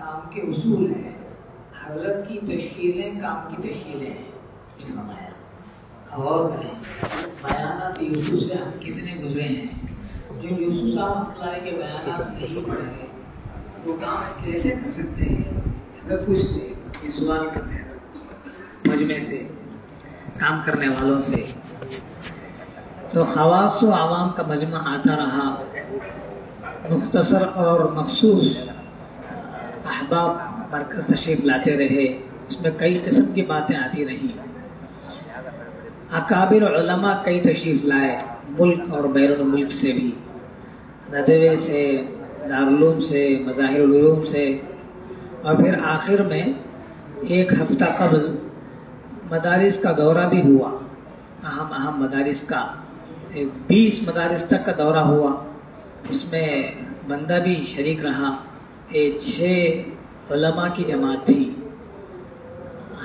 کام کے اصول ہیں، حضرت کی تشکیلیں کام کی تشکیلیں ہیں. یہ فرمایا اور بیانات یوسف سے ہم کتنے گزرے ہیں. جو یوسف صاحب اللہ کے بیانات نہیں پڑھے وہ کام کیسے کر سکتے ہیں؟ اگر پوچھتے یہ سوال کرتے ہیں مجمع سے، کام کرنے والوں سے. تو خواص و عوام کا مجمع آتا رہا، مختصر اور مخصوص احباب مرکز تشریف لاتے رہے، اس میں کئی قسم کی باتیں آتی رہیں. اکابر علماء کئی تشریف لائے، ملک اور بیرون ملک سے بھی، ندوے سے، دارالعلوم سے، مظاہر العلوم سے. اور پھر آخر میں ایک ہفتہ قبل مدارس کا دورہ بھی ہوا، اہم مدارس کا 20 مدارس تک کا دورہ ہوا. اس میں بندہ بھی شریک رہا. 6 علماء کی جماعت تھی،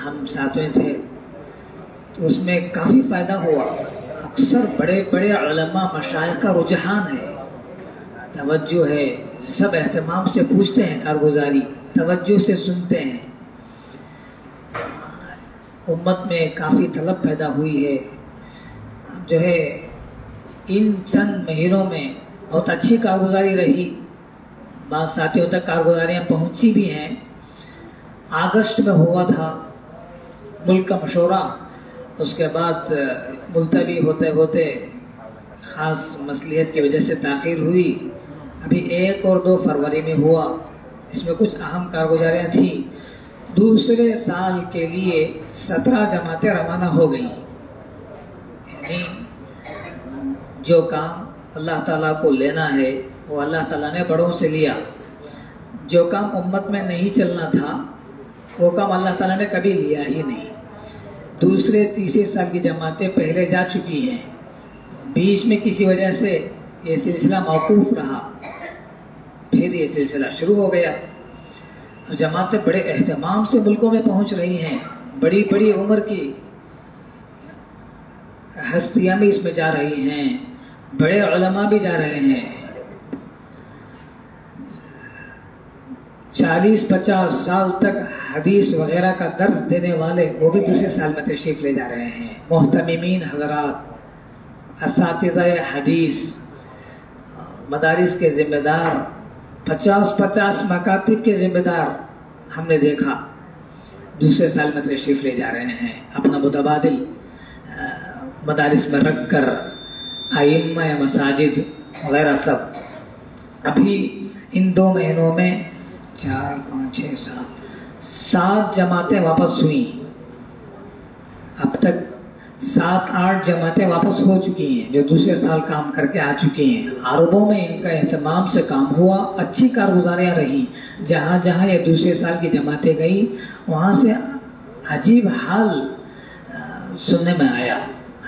ہم ساتویں تھے. تو اس میں کافی فائدہ ہوا. اکثر بڑے بڑے علماء مشائخ کا رجحان ہے، توجہ ہے، سب اہتمام سے پوچھتے ہیں، کارگزاری توجہ سے سنتے ہیں. امت میں کافی طلب پیدا ہوئی ہے. جو ہے ان چند مہینوں میں بہت اچھی کارگزاری رہی. بعض ساتھیوں تک کارگزاریاں پہنچی بھی ہیں. اگست میں ہوا تھا ملک کا مشورہ، اس کے بعد ملتوی ہوتے ہوتے خاص مصلیحت کی وجہ سے تاخیر ہوئی. ابھی 1 اور 2 فروری میں ہوا. اس میں کچھ اہم کارگزاریاں تھیں. دوسرے سال کے لیے 17 جماعتیں روانہ ہو گئیں. یعنی جو کام اللہ تعالیٰ کو لینا ہے وہ اللہ تعالیٰ نے بڑوں سے لیا. جو کام امت میں نہیں چلنا تھا وہ کام اللہ تعالیٰ نے کبھی لیا ہی نہیں. دوسرے تیسرے سال کی جماعتیں پہلے جا چکی ہیں. بیچ میں کسی وجہ سے یہ سلسلہ موقوف رہا، پھر یہ سلسلہ شروع ہو گیا. جماعتیں بڑے اہتمام سے ملکوں میں پہنچ رہی ہیں. بڑی بڑی عمر کی ہستیاں بھی اس میں جا رہی ہیں، بڑے علماء بھی جا رہے ہیں. 40-50 سال تک حدیث وغیرہ کا درس دینے والے وہ بھی دوسرے سال میں تشریف لے جا رہے ہیں. محتممین حضرات، اساتذہ حدیث، مدارس کے ذمہ دار، 50 مکاتب کے ذمہ دار ہم نے دیکھا دوسرے سال میں تشریف لے جا رہے ہیں. اپنا متبادل مدارس میں رکھ کر ائمہ مساجد وغیرہ سب. ابھی ان 2 مہینوں میں 4 5 6 7 جماعتیں واپس ہوئیں. اب تک 7-8 جماعتیں واپس ہو چکی ہیں جو دوسرے سال کام کر کے آ چکی ہیں. عربوں میں ان کا اہتمام سے کام ہوا، اچھی کارگزاریاں رہی. جہاں جہاں یہ دوسرے سال کی جماعتیں گئی وہاں سے عجیب حال سننے میں آیا،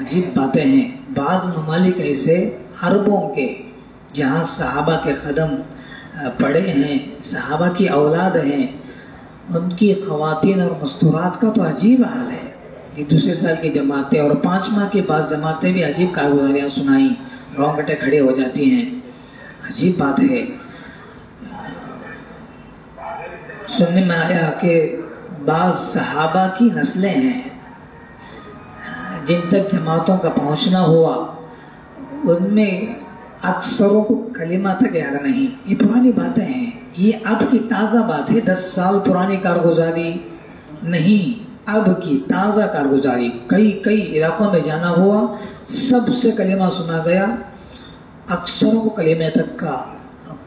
عجیب باتیں ہیں. بعض ممالک ایسے عربوں کے جہاں صحابہ کے قدم پڑے ہیں، صحابہ کی اولاد ہیں، ان کی خواتین اور مستورات کا تو عجیب حال ہے. یہ دوسرے سال کی جماعتیں اور 5 ماہ کی بعض جماعتیں بھی عجیب کارگزاریاں سنائیں، رونگٹے کھڑے ہو جاتی ہیں. عجیب بات ہے. سننے میں آیا کہ بعض صحابہ کی نسلیں ہیں جن تک جماعتوں کا پہنچنا ہوا، ان میں اکثروں کو کلمہ تک یاد نہیں. یہ پرانی باتیں ہیں، یہ اب کی تازہ بات ہے. 10 سال پرانی کارگزاری نہیں، اب کی تازہ کارگزاری. کئی علاقوں میں جانا ہوا، سب سے کلمہ سنا گیا، اکثروں کو کلمہ تک کا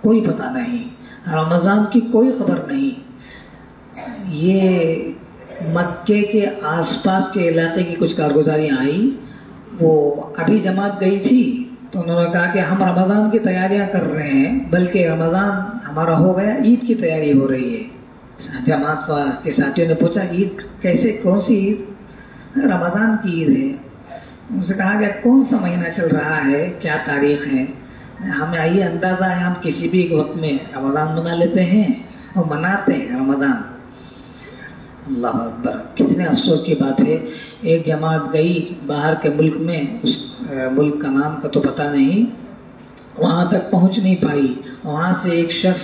کوئی پتہ نہیں. رمضان کی کوئی خبر نہیں. یہ مکے کے آس پاس کے علاقے کی کچھ کارگزاریاں آئی. وہ ابھی جماعت گئی تھی تو انہوں نے کہا کہ ہم رمضان کی تیاریاں کر رہے ہیں، بلکہ رمضان ہمارا ہو گیا، عید کی تیاری ہو رہی ہے. جماعت کے ساتھیوں نے پوچھا عید کیسے، کون سی عید؟ رمضان کی عید ہے. ان سے کہا کہ کون سا مہینہ چل رہا ہے، کیا تاریخ ہے؟ ہمیں یہ اندازہ ہے ہم کسی بھی وقت میں رمضان منا لیتے ہیں اور مناتے ہیں رمضان. اللہ اکبر، کتنے افسوس کی بات ہے. ایک جماعت گئی باہر کے ملک میں، اس ملک کا نام کا تو پتہ نہیں، وہاں تک پہنچ نہیں پائی. وہاں سے ایک شخص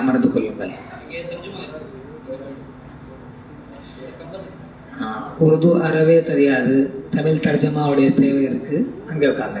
அமர்ந்து கொள்ளுங்கள். உருது அறவே தெரியாது, தமிழ் தர்ஜமாவுடைய தேவை இருக்கு, அங்கே உட்கார்ந்து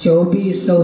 2400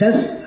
10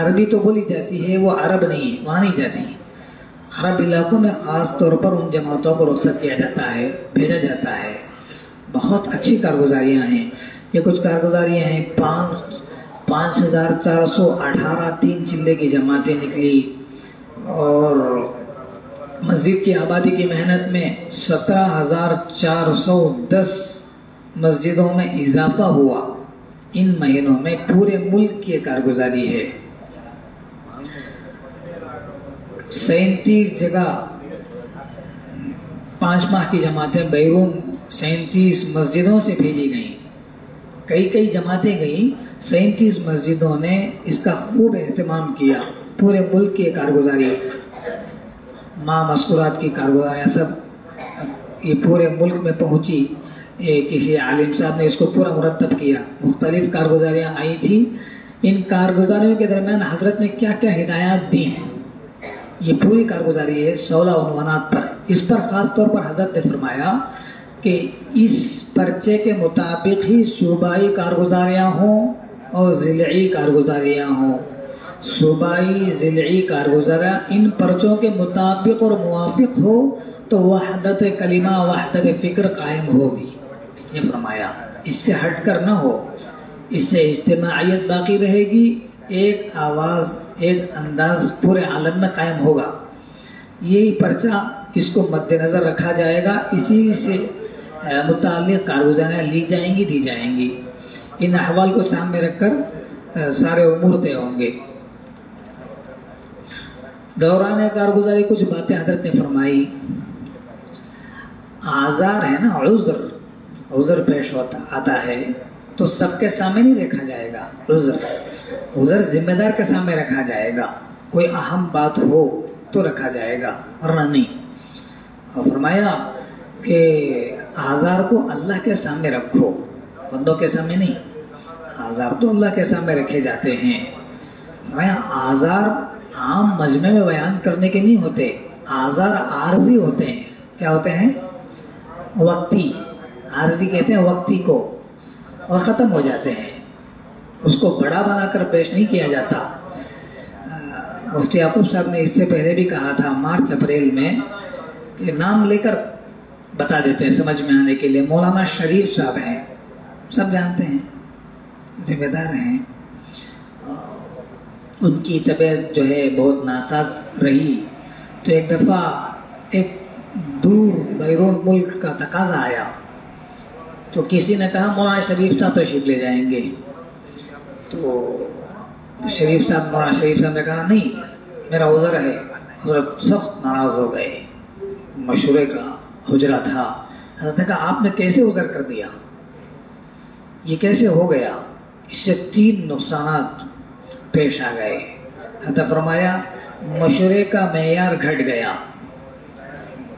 عربی تو بولی جاتی ہے، وہ عرب نہیں ہے، وہاں نہیں جاتی. عرب علاقوں میں خاص طور پر ان جماعتوں کو رخصت کیا جاتا ہے، بھیجا جاتا ہے. بہت اچھی کارگزاریاں ہیں. یہ کچھ کارگزاریاں ہیں. 5418 3 چلے کی جماعتیں نکلی، اور مسجد کی آبادی کی محنت میں 17,410 مسجدوں میں اضافہ ہوا. ان مہینوں میں پورے ملک کی کارگزاری ہے. 37 جگہ 5 ماہ کی جماعتیں بیرون 37 مسجدوں سے بھیجی گئیں. کئی جماعتیں گئیں. 37 مسجدوں نے اس کا خوب اہتمام کیا. پورے ملک کی کارگزاری، ماں مسکورات کی کارگزاریاں سب یہ پورے ملک میں پہنچی. کسی عالم صاحب نے اس کو پورا مرتب کیا. مختلف کارگزاریاں آئی تھیں. ان کارگزاریوں کے درمیان حضرت نے کیا کیا ہدایات دی، یہ پوری کارگزاری ہے 16 عنوانات پر. اس پر خاص طور پر حضرت نے فرمایا کہ اس پرچے کے مطابق ہی صوبائی کارگزاریاں ہوں اور ضلعی کارگزاریاں ہوں. صوبائی ضلعی کارگزاریاں ان پرچوں کے مطابق اور موافق ہو تو وحدت کلمہ وحدت فکر قائم ہوگی. یہ فرمایا اس سے ہٹ کر نہ ہو، اس سے اجتماعیت باقی رہے گی، ایک آواز ایک انداز پورے عالم میں قائم ہوگا. یہی پرچہ اس کو مد نظر رکھا جائے گا. اسی سے متعلق کارگزاریاں لی جائیں گی، دی جائیں گی. ان احوال کو سامنے رکھ کر سارے امور طے ہوں گے. دوران کارگزاری کچھ باتیں حضرت نے فرمائی. آزار ہے نا، عذر پیش آتا ہے تو سب کے سامنے نہیں رکھا جائے گا. عذر ذمہ دار کے سامنے رکھا جائے گا. کوئی اہم بات ہو تو رکھا جائے گا ورنہ نہیں. اور فرمایا کہ آزار کو اللہ کے سامنے رکھو، بندوں کے سامنے نہیں. آزار تو اللہ کے سامنے رکھے جاتے ہیں. فرمایا آزار عام مجمع میں بیان کرنے کے نہیں ہوتے. آزار عارضی ہوتے ہیں. کیا ہوتے ہیں؟ وقتی. عارضی کہتے ہیں وقتی کو، اور ختم ہو جاتے ہیں. اس کو بڑا بنا کر پیش نہیں کیا جاتا. مفتی یعقوب صاحب نے اس سے پہلے بھی کہا تھا مارچ اپریل میں کہ نام لے کر بتا دیتے ہیں سمجھ میں آنے کے لیے. مولانا شریف صاحب ہیں، سب جانتے ہیں، ذمہ دار ہیں. ان کی طبیعت جو ہے بہت ناساز رہی تو ایک دفعہ ایک دور بیرون ملک کا تقاضا آیا تو کسی نے کہا مولانا شریف صاحب تشریف لے جائیں گے. تو مولانا شریف صاحب نے کہا نہیں، میرا عذر ہے. حضرت سخت ناراض ہو گئے. مشورے کا حجرہ تھا. حضرت نے کہا آپ نے کیسے عذر کر دیا، یہ کیسے ہو گیا؟ اس سے 3 نقصانات پیش آ گئے. حضرت فرمایا مشورے کا معیار گھٹ گیا.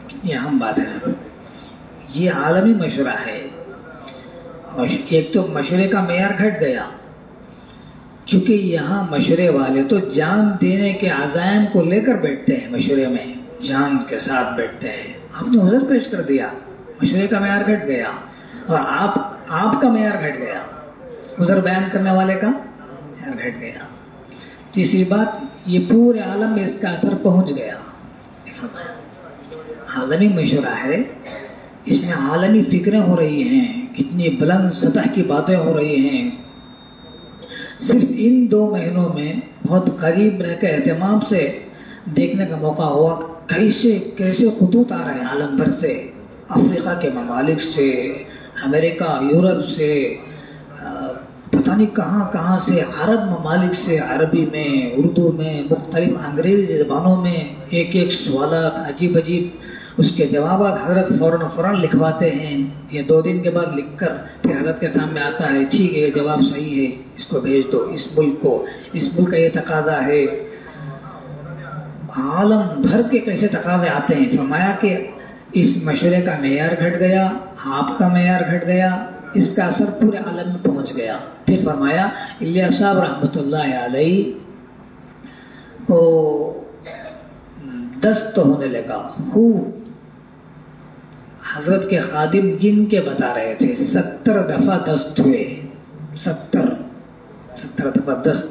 کتنی اہم بات ہے. یہ عالمی مشورہ ہے. ایک تو مشورے کا معیار گھٹ گیا کیونکہ یہاں مشورے والے تو جان دینے کے عزائم کو لے کر بیٹھتے ہیں. مشورے میں جان کے ساتھ بیٹھتے ہیں. آپ نے عذر پیش کر دیا، مشورے کا معیار گھٹ گیا، اور آپ کا معیار گھٹ گیا، عذر بیان کرنے والے کا معیار گھٹ گیا. تیسری بات، یہ پورے عالم میں اس کا اثر پہنچ گیا. عالمی مشورہ ہے، اس میں عالمی فکریں ہو رہی ہیں، کتنی بلند سطح کی باتیں ہو رہی ہیں. صرف ان 2 مہینوں میں بہت قریب رہ کے اہتمام سے دیکھنے کا موقع ہوا کیسے خطوط آ رہے ہیں عالم بھر سے، افریقہ کے ممالک سے، امریکہ، یورپ سے، پتہ نہیں کہاں سے، عرب ممالک سے، عربی میں، اردو میں، مختلف انگریزی زبانوں میں ایک سوالات عجیب اس کے جوابات حضرت فوراً لکھواتے ہیں. یہ 2 دن کے بعد لکھ کر پھر حضرت کے سامنے آتا ہے، ٹھیک ہے یہ جواب صحیح ہے، اس کو بھیج دو اس ملک کو، اس ملک کا یہ تقاضا ہے. عالم بھر کے کیسے تقاضے آتے ہیں. فرمایا کہ اس مشورے کا معیار گھٹ گیا، آپ کا معیار گھٹ گیا، اس کا اثر پورے عالم میں پہنچ گیا. پھر فرمایا الیاس صاحب رحمۃ اللہ علیہ کو دست ہونے لگا. خوب حضرت کے خادم گن کے بتا رہے تھے 70 دفعہ دست ہوئے. 70 دفعہ دست.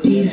30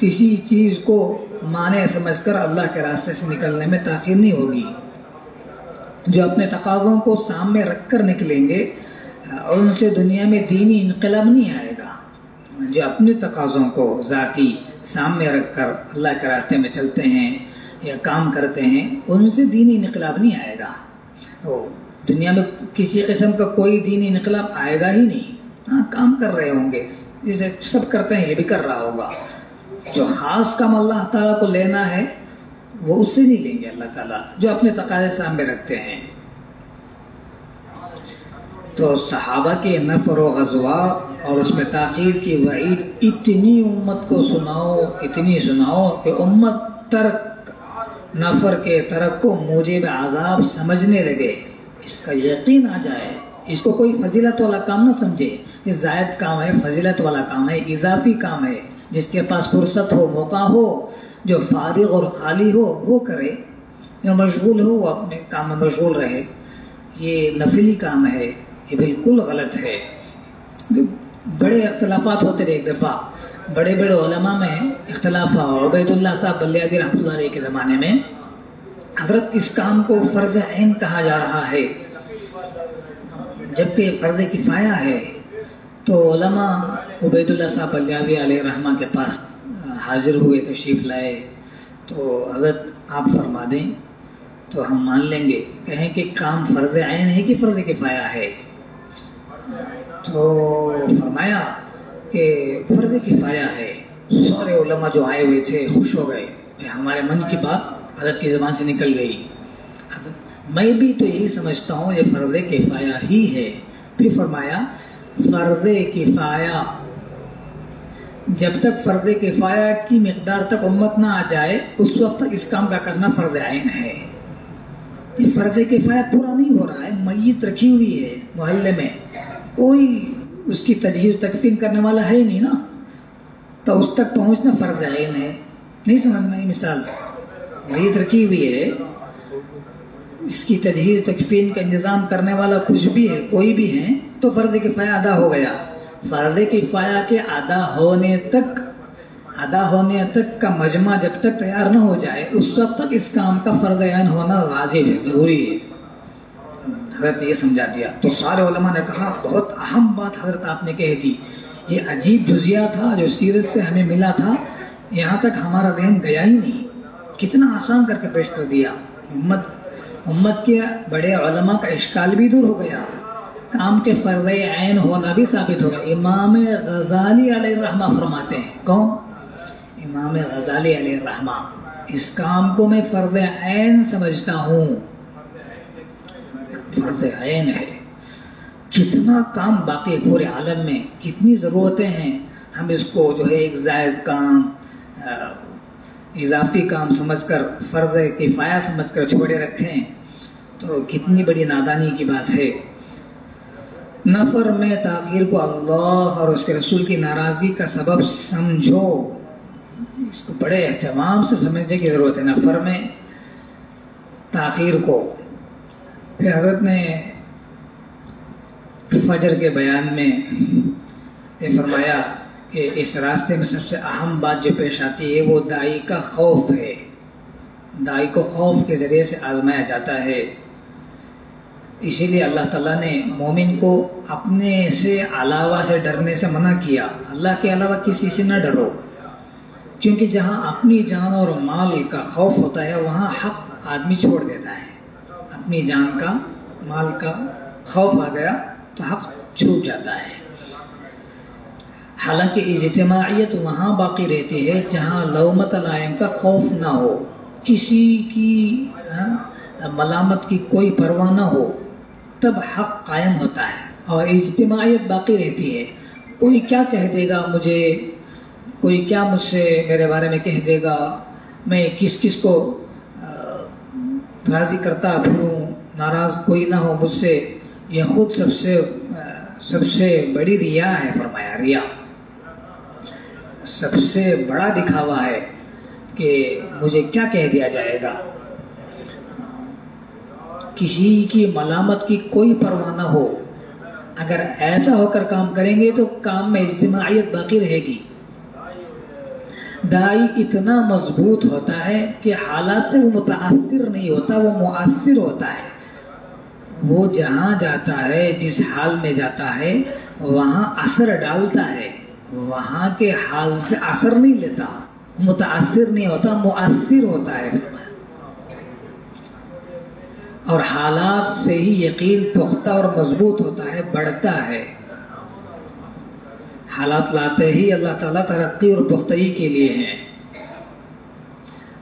کسی چیز کو مانع سمجھ کر اللہ کے راستے سے نکلنے میں تاخیر نہیں ہوگی. جو اپنے تقاضوں کو سامنے رکھ کر نکلیں گے ان سے دنیا میں دینی انقلاب نہیں آئے گا. جو اپنے تقاضوں کو ذاتی سامنے رکھ کر اللہ کے راستے میں چلتے ہیں یا کام کرتے ہیں ان سے دینی انقلاب نہیں آئے گا. دنیا میں کسی قسم کا کوئی دینی انقلاب آئے گا ہی نہیں. ہاں کام کر رہے ہوں گے جسے سب کرتے ہیں یہ بھی کر رہا ہوگا. جو خاص کام اللہ تعالیٰ کو لینا ہے وہ اس سے نہیں لیں گے اللہ تعالیٰ جو اپنے تقاضے سامنے رکھتے ہیں. تو صحابہ کے نفر و غزوات اور اس میں تاخیر کی وعید اتنی امت کو سناؤ اتنی سناؤ کہ امت ترک نفر کے ترک کو موجب عذاب سمجھنے لگے. اس کا یقین آ جائے. اس کو کوئی فضیلت والا کام نہ سمجھے. یہ زائد کام ہے, فضیلت والا کام ہے, اضافی کام ہے. جس کے پاس فرصت ہو, موقع ہو, جو فارغ اور خالی ہو وہ کرے, یا مشغول ہو وہ اپنے کام میں مشغول رہے. یہ نفلی کام ہے, یہ بالکل غلط ہے. بڑے اختلافات ہوتے رہے. ایک دفعہ بڑے بڑے علماء میں اختلاف ہوا. عبید اللہ صاحب بلیاگی رحمۃ اللہ علیہ کے زمانے میں حضرت اس کام کو فرض عین کہا جا رہا ہے جبکہ فرض کفایہ ہے. تو علماء عبید اللہ صاحب بلیاگی علیہ رحمہ کے پاس حاضر ہوئے, تشریف لائے. تو حضرت آپ فرما دیں تو ہم مان لیں گے. کہیں کہ کام فرض عین ہے کہ فرض کفایہ ہے. تو فرمایا کہ فرض کفایہ ہے. سارے علماء جو آئے ہوئے تھے خوش ہو گئے. ہمارے من کی بات حضرت کی زبان سے نکل گئی. میں بھی تو یہی سمجھتا ہوں یہ فرض کفایہ ہی ہے. پھر فرمایا فرض کفایہ جب تک فرض کفایہ کی مقدار تک امت نہ آ جائے اس وقت تک اس کام کا کرنا فرض عین ہے. یہ فرض کفایہ پورا نہیں ہو رہا ہے. میت رکھی ہوئی ہے محلے میں, کوئی اس کی تجہیز تکفین کرنے والا ہے ہی نہیں نا, تو اس تک پہنچنا فرض عین ہے. نہیں سمجھ میں مثال, میت رکھی ہوئی ہے, اس کی تجہیز تکفین کا انتظام کرنے والا کچھ بھی ہے, کوئی بھی ہے, تو فرض کفایہ ادا ہو گیا. فرض کفایہ کے ادا ہونے تک کا مجمع جب تک تیار نہ ہو جائے اس وقت تک اس کام کا فرض عین ہونا واجب ہے, ضروری ہے. حضرت یہ سمجھا دیا. تو سارے علماء نے کہا بہت اہم بات حضرت آپ نے کہہ دی. یہ عجیب جزیہ تھا جو سیرت سے ہمیں ملا تھا, یہاں تک ہمارا ذہن گیا ہی نہیں. کتنا آسان کر کے پیش کر دیا. امت کے بڑے علماء کا اشکال بھی دور ہو گیا, کام کے فرض عین ہونا بھی ثابت ہو گیا. امام غزالی علیہ الرحمہ فرماتے ہیں. کون؟ امام غزالی علیہ الرحمہ. اس کام کو میں فرض عین سمجھتا ہوں. فرض عین ہے. کتنا کام باقی پورے عالم میں, کتنی ضرورتیں ہیں. ہم اس کو جو ہے ایک زائد کام, اضافی کام سمجھ کر, فرض کفایہ سمجھ کر چھوڑے رکھیں تو کتنی بڑی نادانی کی بات ہے. نفر میں تاخیر کو اللہ اور اس کے رسول کی ناراضگی کا سبب سمجھو. اس کو بڑے اہتمام سے سمجھنے کی ضرورت ہے, نفر میں تاخیر کو. پھر حضرت نے فجر کے بیان میں یہ فرمایا کہ اس راستے میں سب سے اہم بات جو پیش آتی ہے وہ داعی کا خوف ہے. داعی کو خوف کے ذریعے سے آزمایا جاتا ہے. اسی لیے اللہ تعالیٰ نے مومن کو اپنے سے علاوہ سے ڈرنے سے منع کیا. اللہ کے علاوہ کسی سے نہ ڈرو, کیونکہ جہاں اپنی جان اور مال کا خوف ہوتا ہے وہاں حق آدمی چھوڑ دیتا ہے. اپنی جان کا, مال کا خوف آ گیا تو حق چھوٹ جاتا ہے. حالانکہ اجتماعیت وہاں باقی رہتی ہے جہاں لومت لائم کا خوف نہ ہو, کسی کی ملامت کی کوئی پرواہ نہ ہو, تب حق قائم ہوتا ہے اور اجتماعیت باقی رہتی ہے. کوئی کیا کہہ دے گا مجھے, کوئی کیا مجھ سے میرے بارے میں کہہ دے گا, میں کس کس کو راضی کرتا پھروں, ناراض کوئی نہ ہو مجھ سے. یہ خود سب سے بڑی ریا ہے. فرمایا ریا سب سے بڑا دکھاوا ہے کہ مجھے کیا کہہ دیا جائے گا. کسی کی ملامت کی کوئی پرواہ نہ ہو. اگر ایسا ہو کر کام کریں گے تو کام میں اجتماعیت باقی رہے گی. دائی اتنا مضبوط ہوتا ہے کہ حالات سے وہ متاثر نہیں ہوتا، وہ مؤثر ہوتا ہے. وہ جہاں جاتا ہے، جس حال میں جاتا ہے، وہاں اثر ڈالتا ہے، وہاں کے حال سے اثر نہیں لیتا، متاثر نہیں ہوتا، مؤثر ہوتا ہے. اور حالات سے ہی یقین پختہ اور مضبوط ہوتا ہے، بڑھتا ہے. حالات لاتے ہی اللہ تعالیٰ ترقی اور پختگی کے لیے ہیں.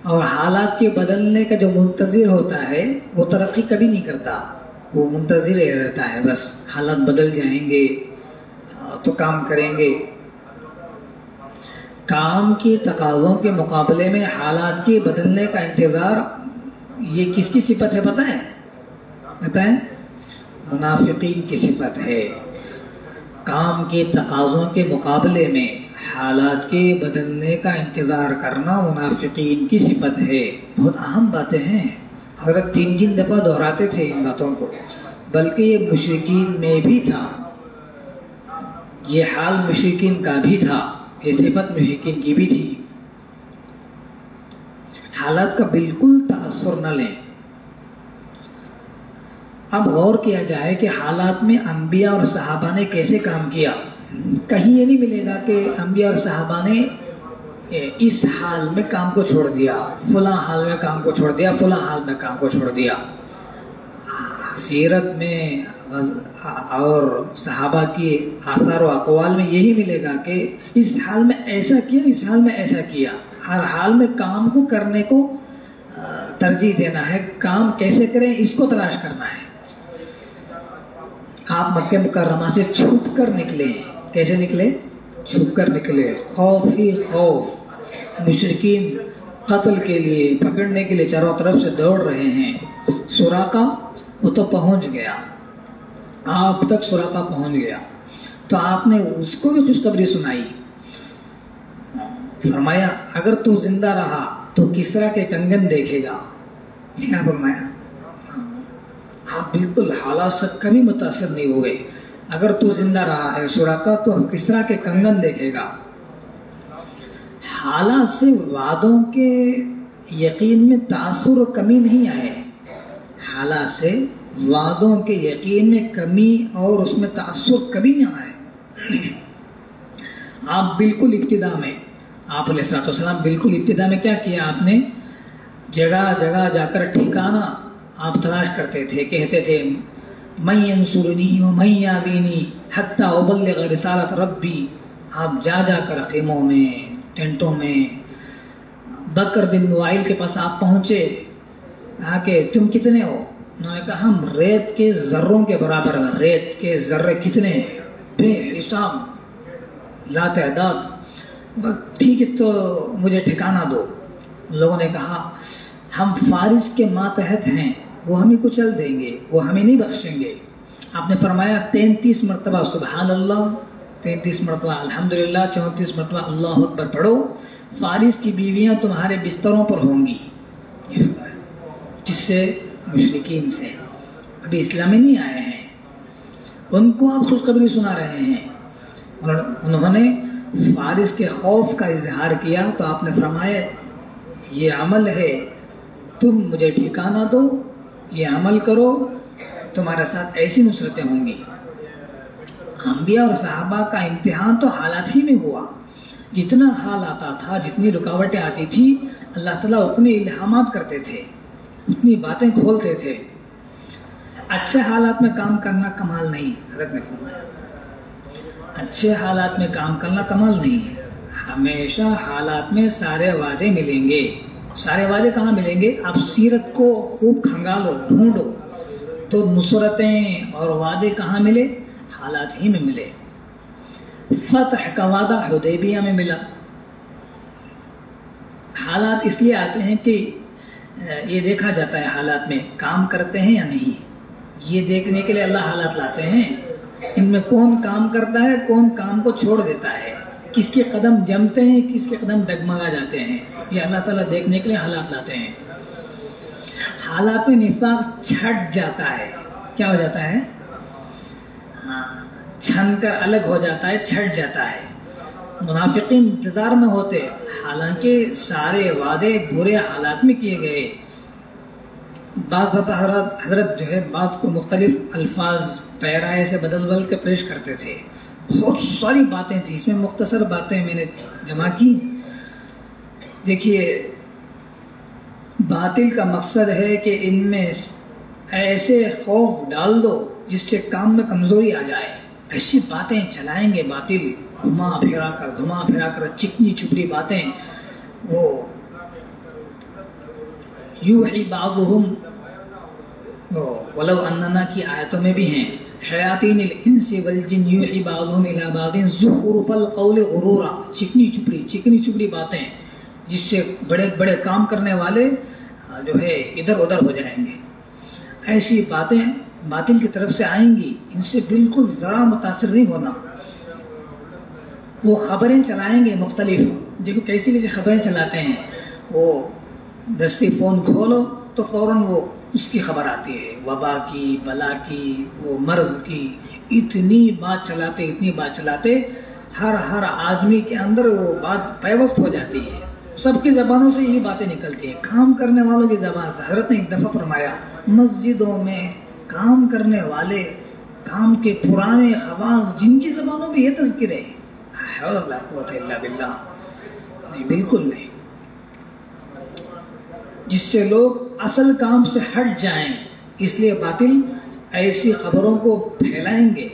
اور حالات کے بدلنے کا جو منتظر ہوتا ہے وہ ترقی کبھی نہیں کرتا، وہ منتظر رہتا ہے. بس حالات بدل جائیں گے تو کام کریں گے. کام کی تقاضوں کے مقابلے میں حالات کے بدلنے کا انتظار، یہ کس کی صفت ہے پتہ ہے؟ بتائیں. منافقین کی صفت ہے. کام کے تقاضوں کے مقابلے میں حالات کے بدلنے کا انتظار کرنا منافقین کی صفت ہے. بہت اہم باتیں ہیں. حضرت 3 دفعہ دہراتے تھے ان باتوں کو، بلکہ یہ مشرکین میں بھی تھا، یہ حال مشرکین کا بھی تھا، یہ صفت مشرکین کی بھی تھی. حالات کا بالکل تاثر نہ لیں. اب غور کیا جائے کہ حالات میں انبیاء اور صحابہ نے کیسے کام کیا. کہیں یہ نہیں ملے گا کہ انبیاء اور صحابہ نے اس حال میں کام کو چھوڑ دیا، فلاں حال میں کام کو چھوڑ دیا، فلاں حال میں کام کو چھوڑ دیا. سیرت میں اور صحابہ کی آثار و اقوال میں یہی ملے گا کہ اس حال میں ایسا کیا، اس حال میں ایسا کیا. ہر حال میں کام کو کرنے کو ترجیح دینا ہے. کام کیسے کریں اس کو تلاش کرنا ہے. آپ مکہ مکرمہ سے چھپ کر نکلے. کیسے نکلے؟ چھپ کر نکلے. خوف ہی خوف. مشرکین قتل کے لیے، پکڑنے کے لیے چاروں طرف سے دوڑ رہے ہیں. سراقہ وہ تو پہنچ گیا، آپ تک سراقہ پہنچ گیا، تو آپ نے اس کو بھی خوشخبری سنائی. فرمایا اگر تو زندہ رہا تو کسرا کے کنگن دیکھے گا. کیا فرمایا؟ آپ بالکل حالات سے کبھی متاثر نہیں ہوئے. اگر تو زندہ رہا ہے سراقہ تو کسرا کے کنگن دیکھے گا. حالات سے وعدوں کے یقین میں تاثر و کمی نہیں آئے. حالات سے وعدوں کے یقین میں کمی اور اس میں تاثر کبھی نہ آئے. آپ بالکل ابتدا میں، آپ علیہ الصلوۃ والسلام بالکل ابتدا میں کیا کیا؟ آپ نے جگہ جگہ جا کر ٹھکانہ آپ تلاش کرتے تھے. کہتے تھے من ینصرنی ومن یاوینی حتی ابلغ رسالت ربی. آپ جا جا کر خیموں میں، ٹینٹوں میں. بکر بن وائل کے پاس آپ پہنچے، کہا کہ تم کتنے ہو؟ انہوں نے کہا ہم ریت کے ذروں کے برابر ہیں. ریت کے ذرے کتنے ہیں؟ بے حساب، لا تعداد. ٹھیک ہے تو مجھے ٹھکانہ دو. لوگوں نے کہا ہم فارس کے ماتحت ہیں، وہ ہمیں کچل دیں گے، وہ ہمیں نہیں بخشیں گے. آپ نے فرمایا 33 مرتبہ سبحان اللہ، 33 مرتبہ الحمدللہ، 34 مرتبہ اللہ اکبر پڑھو. فارس کی بیویاں تمہارے بستروں پر ہوں گی. جس سے مشرکین سے ابھی اسلام میں نہیں آئے ہیں، ان کو آپ خوشخبری سنا رہے ہیں. انہوں نے فارس کے خوف کا اظہار کیا تو آپ نے فرمایا یہ عمل ہے، تم مجھے ٹھکانہ دو، یہ عمل کرو، تمہارے ساتھ ایسی نصرتیں ہوں گی. انبیاء اور صحابہ کا امتحان تو حالات ہی میں ہوا. جتنا حال آتا تھا، جتنی رکاوٹیں آتی تھی، اللہ تعالیٰ اتنے الہامات کرتے تھے، اتنی باتیں کھولتے تھے. اچھے حالات میں کام کرنا کمال نہیں. حضرت نے فرمایا اچھے حالات میں کام کرنا کمال نہیں ہے. ہمیشہ حالات میں سارے وعدے ملیں گے. سارے وعدے کہاں ملیں گے؟ آپ سیرت کو خوب کھنگالو، ڈھونڈو تو نصرتیں اور وعدے کہاں ملے؟ حالات ہی میں ملے. فتح کا وعدہ حدیبیہ میں ملا. حالات اس لیے آتے ہیں کہ یہ دیکھا جاتا ہے حالات میں کام کرتے ہیں یا نہیں. یہ دیکھنے کے لیے اللہ حالات لاتے ہیں. ان میں کون کام کرتا ہے، کون کام کو چھوڑ دیتا ہے، کس کے قدم جمتے ہیں، کس کے قدم ڈگمگا جاتے ہیں، یہ اللہ تعالیٰ دیکھنے کے لیے حالات لاتے ہیں. حالات میں نفاق چھٹ جاتا ہے. کیا ہو جاتا ہے؟ چھن کر الگ ہو جاتا ہے، چھٹ جاتا ہے. منافقین انتظار میں ہوتے، حالانکہ سارے وعدے برے حالات میں کیے گئے. بعض حضرت جو ہے بات کو مختلف الفاظ پیرائے سے بدل کے پیش کرتے تھے. بہت ساری باتیں تھیں، اس میں مختصر باتیں میں نے جمع کی. دیکھیے، باطل کا مقصد ہے کہ ان میں ایسے خوف ڈال دو جس سے کام میں کمزوری آ جائے. ایسی باتیں چلائیں گے باطل، گھما پھرا کر چکنی چپڑی باتیں. وہ یوحی بعضهم ولو اننا کی آیتوں میں بھی ہیں، شیاطین الانس والجن یوحی بعضهم الى بعض زخرف القول غرورا. چکنی چپڑی باتیں جس سے بڑے بڑے کام کرنے والے جو ہے ادھر ادھر ہو جائیں گے. ایسی باتیں باطل کی طرف سے آئیں گی، ان سے بالکل ذرا متاثر نہیں ہونا. وہ خبریں چلائیں گے مختلف. دیکھو کیسی خبریں چلاتے ہیں. وہ دستی فون کھولو تو فوراً وہ اس کی خبر آتی ہے، وبا کی، بلا کی، وہ مرض کی. اتنی بات چلاتے ہر آدمی کے اندر وہ بات پیوست ہو جاتی ہے. سب کی زبانوں سے یہی باتیں نکلتی ہیں، کام کرنے والوں کی زبان سے. حضرت نے ایک دفعہ فرمایا، مسجدوں میں کام کرنے والے، کام کے پرانے خواص جن کی زبانوں میں یہ تذکرے، لا قوت الا باللہ، نہیں بالکل نہیں، جس سے لوگ اصل کام سے ہٹ جائیں. اس لیے باطل ایسی خبروں کو پھیلائیں گے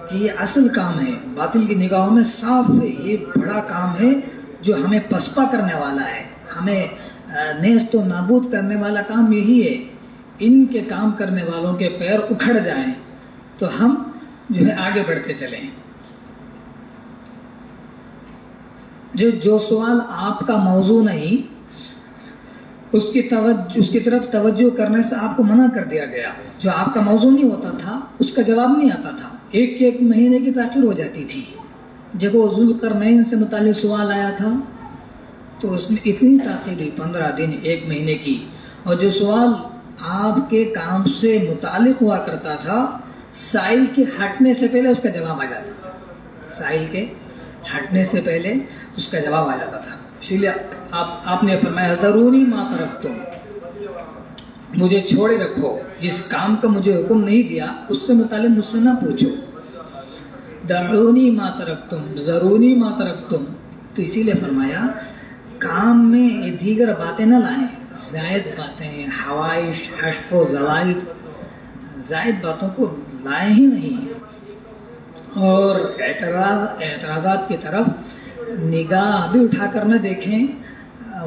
کہ یہ اصل کام ہے. باطل کی نگاہوں میں صاف ہے، یہ بڑا کام ہے جو ہمیں پسپا کرنے والا ہے، ہمیں نیست و نابود کرنے والا کام یہی ہے. ان کے کام کرنے والوں کے پیر اکھڑ جائیں تو ہم جو ہے آگے بڑھتے چلیں. جو سوال آپ کا موضوع نہیں، اس کی طرف توجہ کرنے سے آپ کو منع کر دیا گیا. جو آپ کا موضوع نہیں ہوتا تھا اس کا جواب نہیں آتا تھا، ایک مہینے کی تاخیر ہو جاتی تھی. جب وہ ذوالقرنین سے متعلق سوال آیا تھا تو اس میں اتنی تاخیر ہوئی، 15 دن، 1 مہینے کی. اور جو سوال آپ کے کام سے متعلق ہوا کرتا تھا، سائل کے ہٹنے سے پہلے اس کا جواب آ جاتا تھا. سائل کے ہٹنے سے پہلے اس کا جواب آ جاتا تھا. اسی لیے آپ نے فرمایا ذرونی ما ترکتم، مجھے چھوڑے رکھو، جس کام کا مجھے حکم نہیں دیا اس سے متعلق مجھ سے نہ پوچھو. دعونی ما ترکتم، ذرونی ما ترکتم. تو اسی لیے فرمایا کام میں دیگر باتیں نہ لائیں، زائد باتیں، حوائش، حشف و زوائد، زائد باتوں کو لائیں ہی نہیں. اور اعتراضات کی طرف نگاہ بھی اٹھا کر نہ دیکھیں،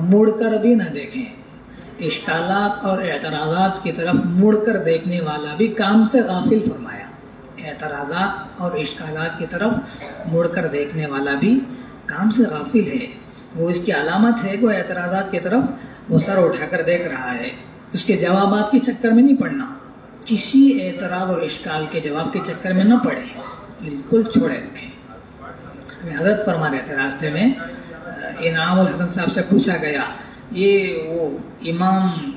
مڑ کر بھی نہ دیکھیں. اشکالات اور اعتراضات کی طرف مڑ کر دیکھنے والا بھی کام سے غافل فرمایا. اعتراضات اور اشکالات کی طرف مڑ کر دیکھنے والا بھی کام سے غافل ہے. وہ اس کی علامت ہے کہ وہ اعتراضات کی طرف وہ سر اٹھا کر دیکھ رہا ہے. اس کے جوابات کے چکر میں نہیں پڑنا، کسی اعتراض اور اشکال کے جواب کے چکر میں نہ پڑے، بالکل چھوڑے رکھیں. حضرت فرما رہے تھے راستے میں، انعام الحسن صاحب سے پوچھا گیا، یہ وہ امام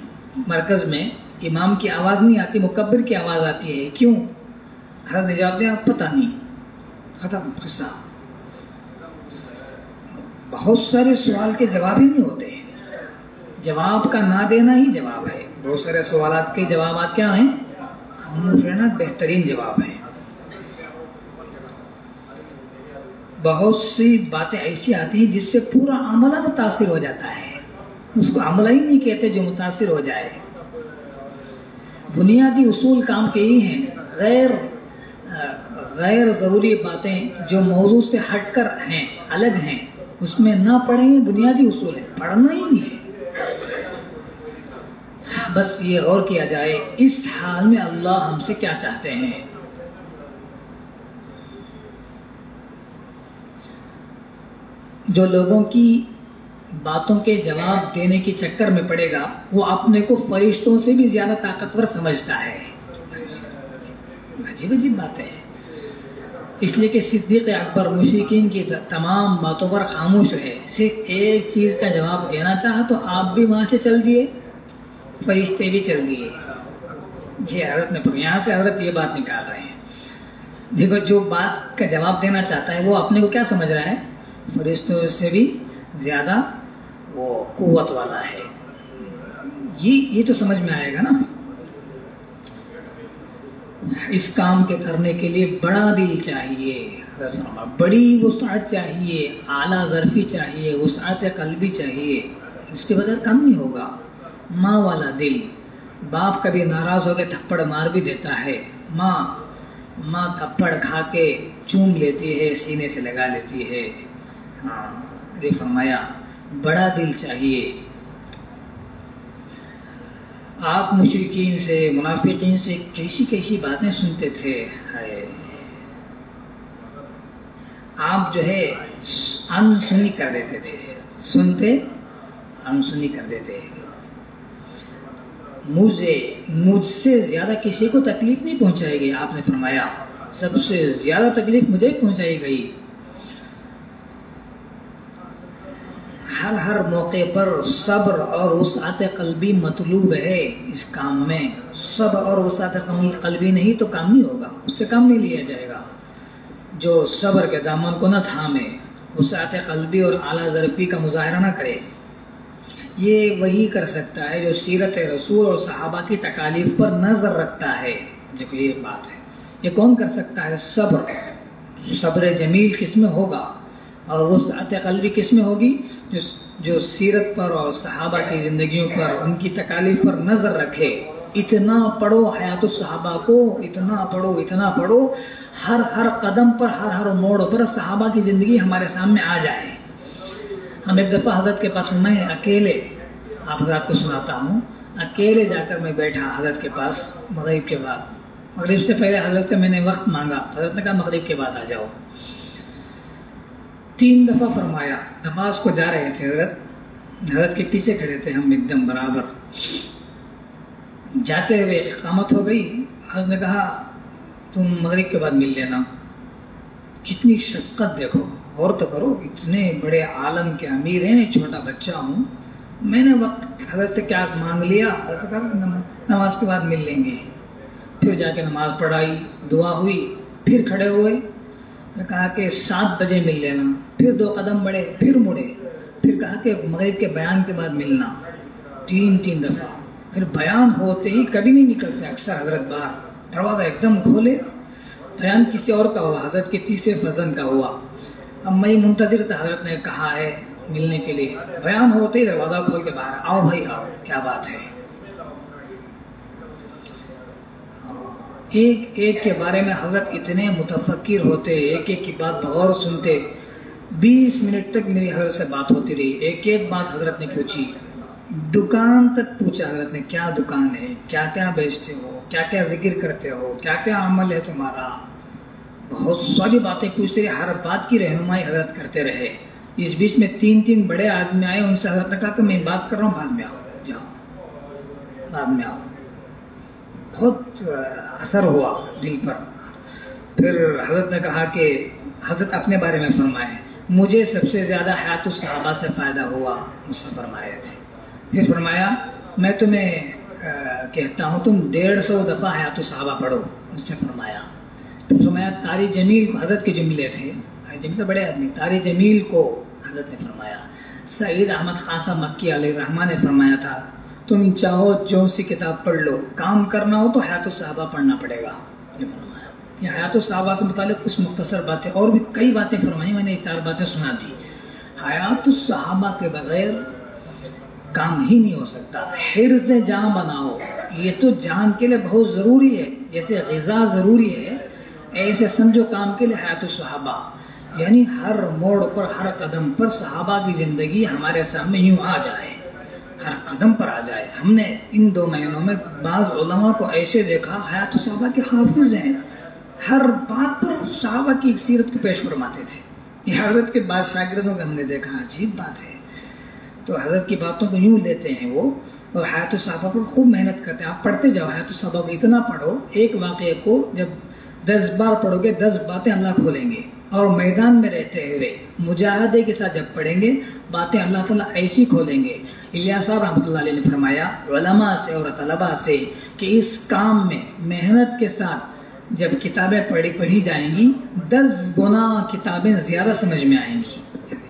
مرکز میں امام کی آواز نہیں آتی، مکبر کی آواز آتی ہے، کیوں؟ حضرت نے جواب دیا پتہ نہیں. ختم قصہ. بہت سارے سوال کے جواب ہی نہیں ہوتے، جواب کا نہ دینا ہی جواب ہے. بہت سارے سوالات کے جوابات کیا ہیں؟ خاموش رہنا بہترین جواب ہے. بہت سی باتیں ایسی آتی ہیں جس سے پورا عملہ متاثر ہو جاتا ہے. اس کو عملہ ہی نہیں کہتے جو متاثر ہو جائے. بنیادی اصول کام کے ہی ہیں. غیر ضروری باتیں جو موضوع سے ہٹ کر ہیں، الگ ہیں، اس میں نہ پڑھیں. بنیادی اصول ہے، پڑھنا ہی نہیں ہے. بس یہ غور کیا جائے اس حال میں اللہ ہم سے کیا چاہتے ہیں. جو لوگوں کی باتوں کے جواب دینے کے چکر میں پڑے گا وہ اپنے کو فرشتوں سے بھی زیادہ طاقتور سمجھتا ہے. عجیب عجیب باتیں ہیں. اس لیے کہ صدیق اکبر مشرکین کی تمام باتوں پر خاموش رہے. صرف ایک چیز کا جواب دینا چاہا تو آپ بھی وہاں سے چل دیے، فرشتے بھی چل دیے. یہ حضرت نے یہاں سے حضرت یہ بات نکال رہے ہیں. دیکھو جو بات کا جواب دینا چاہتا ہے وہ اپنے کو کیا سمجھ رہا ہے؟ فرشتوں سے بھی زیادہ وہ قوت والا ہے. یہ تو سمجھ میں آئے گا نا. اس کام کے کرنے کے لیے بڑا دل چاہیے، بڑی وسعت چاہیے، اعلیٰ ظرفی چاہیے، وسعت قلبی چاہیے. اس کے بغیر کام نہیں ہوگا. ماں والا دل. باپ کبھی ناراض ہو کے تھپڑ مار بھی دیتا ہے، ماں تھپڑ کھا کے چوم لیتی ہے، سینے سے لگا لیتی ہے. ہاں یہ فرمایا بڑا دل چاہیے. آپ مشرکین سے، منافقین سے کیسی کیسی باتیں سنتے تھے. آپ جو ہے انسنی کر دیتے تھے، سنتے انسنی کر دیتے. مجھ سے زیادہ کسی کو تکلیف نہیں پہنچائی گئی. آپ نے فرمایا سب سے زیادہ تکلیف مجھے پہنچائی گئی. ہر موقع پر صبر اور وسعت قلبی مطلوب ہے. اس کام میں صبر اور وسعت قلبی نہیں تو کام نہیں ہوگا، اس سے کام نہیں لیا جائے گا. جو صبر کے دامن کو نہ تھامے، وسعت قلبی اور اعلیٰ ظرفی کا مظاہرہ نہ کرے، یہ وہی کر سکتا ہے جو سیرت رسول اور صحابہ کی تکالیف پر نظر رکھتا ہے. جو یہ بات ہے، یہ کون کر سکتا ہے؟ صبر جمیل کس میں ہوگا اور وسعت قلبی کس میں ہوگی؟ جو سیرت پر اور صحابہ کی زندگیوں پر، ان کی تکالیف پر نظر رکھے. اتنا پڑھو حیات الصحابہ کو، اتنا پڑھو ہر قدم پر، ہر موڑ پر صحابہ کی زندگی ہمارے سامنے آ جائے. ہم ایک دفعہ حضرت کے پاس، میں اکیلے آپ حضرات کو سناتا ہوں، اکیلے جا کر میں بیٹھا حضرت کے پاس مغرب کے بعد. مغرب سے پہلے حضرت سے میں نے وقت مانگا، حضرت نے کہا مغرب کے بعد آ جاؤ. 3 دفعہ فرمایا. نماز کو جا رہے تھے، حضرت کے پیچھے کھڑے تھے ہم ایک دم برابر. جاتے ہوئے اقامت ہو گئی. حضرت نے کہا تم مغرب کے بعد مل لینا. کتنی شفقت دیکھو، غور تو کرو، اتنے بڑے عالم کے امیر ہیں، میں چھوٹا بچہ ہوں. میں نے وقت حضرت سے کیا مانگ لیا، حضرت کہا نماز کے بعد مل لیں گے. پھر جا کے نماز پڑھائی، دعا ہوئی، پھر کھڑے ہوئے. میں کہا کہ 7 بجے مل لینا. پھر 2 قدم بڑھے، پھر مڑے. پھر کہا کہ مغرب کے بیان کے بعد ملنا. 3 دفعہ. پھر بیان ہوتے ہی کبھی نہیں نکلتے اکثر حضرت باہر، دروازہ ایک دم کھولے. بیان کسی اور کا ہوا، حضرت کے تیسرے فرزند کا ہوا. اب میں منتظر تھا، حضرت نے کہا ہے ملنے کے لیے. بیان ہوتے ہی دروازہ کھول کے باہر، آؤ بھائی آؤ. کیا بات ہے. ایک کے بارے میں حضرت اتنے متفکر ہوتے، ایک کی بات بغور سنتے. 20 منٹ تک میری حضرت سے بات ہوتی رہی. ایک بات حضرت نے پوچھی، دکان تک پوچھا حضرت نے. کیا دکان ہے، کیا کیا بیچتے ہو، کیا کیا ذکر کرتے ہو، کیا کیا عمل ہے تمہارا. بہت ساری باتیں پوچھتے رہے، ہر بات کی رہنمائی حضرت کرتے رہے. اس بیچ میں 3 بڑے آدمی آئے. ان سے حضرت نے کہا کہ میں بات کر رہا ہوں، بعد میں آؤ، جاؤ بعد میں آؤ. بہت اثر ہوا دل پر. پھر حضرت نے کہا کہ حضرت اپنے بارے میں فرمائے، مجھے سب سے زیادہ حیات الصحابہ سے فائدہ ہوا، مجھ سے فرمائے تھے. پھر فرمایا میں تمہیں کہتا ہوں تم 150 دفعہ حیات الصحابہ پڑھو، مجھ سے فرمایا. پھر فرمایا طاری جمیل، حضرت کے جملے تھے، جمیل تو بڑے آدمی، طاری جمیل کو حضرت نے فرمایا. سعید احمد خاصہ مکی علیہ الرحمہ نے فرمایا تھا تم چاہو جو سی کتاب پڑھ لو، کام کرنا ہو تو حیات الصحابہ پڑھنا پڑے گا. یہ فرمایا. یہ حیات الصحابہ سے متعلق کچھ مختصر باتیں، اور بھی کئی باتیں فرمائی، میں نے 4 باتیں سنا دی. حیات الصحابہ کے بغیر کام ہی نہیں ہو سکتا. حرز جان بناؤ، یہ تو جان کے لیے بہت ضروری ہے، جیسے غذا ضروری ہے ایسے سمجھو کام کے لیے حیات الصحابہ. یعنی ہر موڑ پر، ہر قدم پر صحابہ کی زندگی ہمارے سامنے یوں آ جائے، ہر قدم پر آ جائے. ہم نے ان 2 مہینوں میں بعض علماء کو ایسے دیکھا حیات الصحابہ کے حافظ ہیں، ہر بات پر صحابہ کی سیرت کو پیش فرماتے تھے. یہ حضرت کے بعد شاگردوں کو ہم نے دیکھا، عجیب بات ہے. تو حضرت کی باتوں کو یوں لیتے ہیں وہ، اور حیات الصحابہ پر خوب محنت کرتے ہیں. آپ پڑھتے جاؤ حیات الصحابہ کو، اتنا پڑھو. ایک واقعے کو جب 10 بار پڑھو گے 10 باتیں اللہ کھولیں گے. اور میدان میں رہتے ہوئے مجاہدے کے ساتھ جب پڑھیں گے باتیں اللہ تعالیٰ ایسی کھولیں گے. الیاس صاحب رحمۃ اللہ علیہ نے فرمایا علماء سے اور طلباء سے کہ اس کام میں محنت کے ساتھ جب کتابیں پڑھی جائیں گی 10 گنا کتابیں زیادہ سمجھ میں آئیں گی.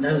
10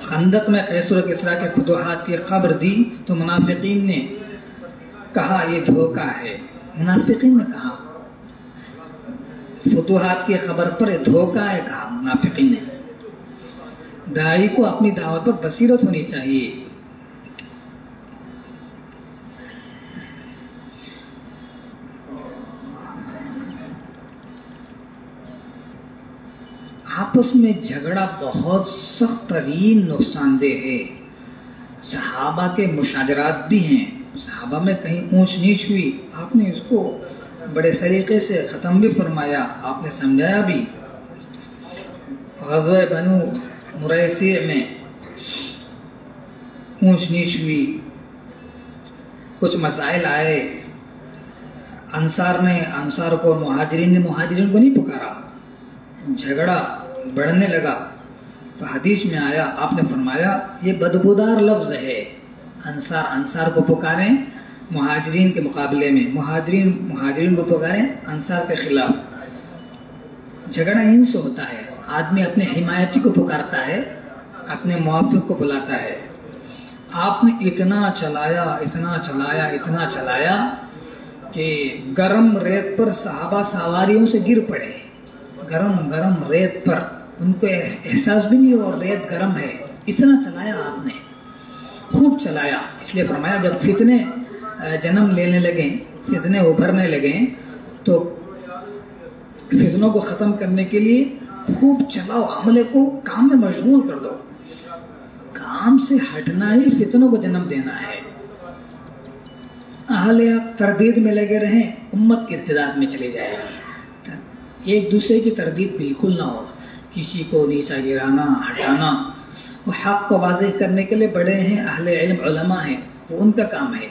خندق میں قیصر و کسریٰ کے فتوحات کی خبر دی تو منافقین نے کہا یہ دھوکہ ہے. منافقین نے کہا فتوحات کی خبر پر یہ دھوکہ ہے، کہا منافقین نے. داعی کو اپنی دعوت پر بصیرت ہونی چاہیے. آپس میں جھگڑا بہت سخت ترین نقصان دہ ہے. صحابہ کے مشاجرات بھی ہیں، صحابہ میں کہیں اونچ نیچ ہوئی، آپ نے اس کو بڑے سلیقے سے ختم بھی فرمایا، آپ نے سمجھایا بھی. غزوہ بنو مریسیع میں اونچ نیچ ہوئی، کچھ مسائل آئے، انصار کو مہاجرین کو نہیں پکارا، جھگڑا بڑھنے لگا تو حدیث میں آیا، آپ نے فرمایا یہ بدبودار لفظ ہے. انصار کو پکاریں مہاجرین کے مقابلے میں، مہاجرین کو پکاریں انصار کے خلاف. جھگڑا ان سے ہوتا ہے، آدمی اپنے حمایتی کو پکارتا ہے، اپنے موافق کو بلاتا ہے. آپ نے اتنا چلایا کہ گرم ریت پر صحابہ سواریوں سے گر پڑے. گرم ریت پر ان کو احساس بھی نہیں ہوا ریت گرم ہے. اتنا چلایا آپ نے، خوب چلایا. اس لیے فرمایا جب فتنے جنم لینے لگے، فتنے ابھرنے لگے تو فتنوں کو ختم کرنے کے لیے خوب چلاؤ، عملے کو کام میں مشغول کر دو. کام سے ہٹنا ہی فتنوں کو جنم دینا ہے. اہل تردید میں لگے رہیں، امت ارتداد میں چلی جائے گی. ایک دوسرے کی تردید بالکل نہ ہو، کسی کو نیچا گرانا، ہٹانا. وہ حق کو واضح کرنے کے لیے بڑے ہیں، اہل علم علماء ہیں، وہ ان کا کام ہے.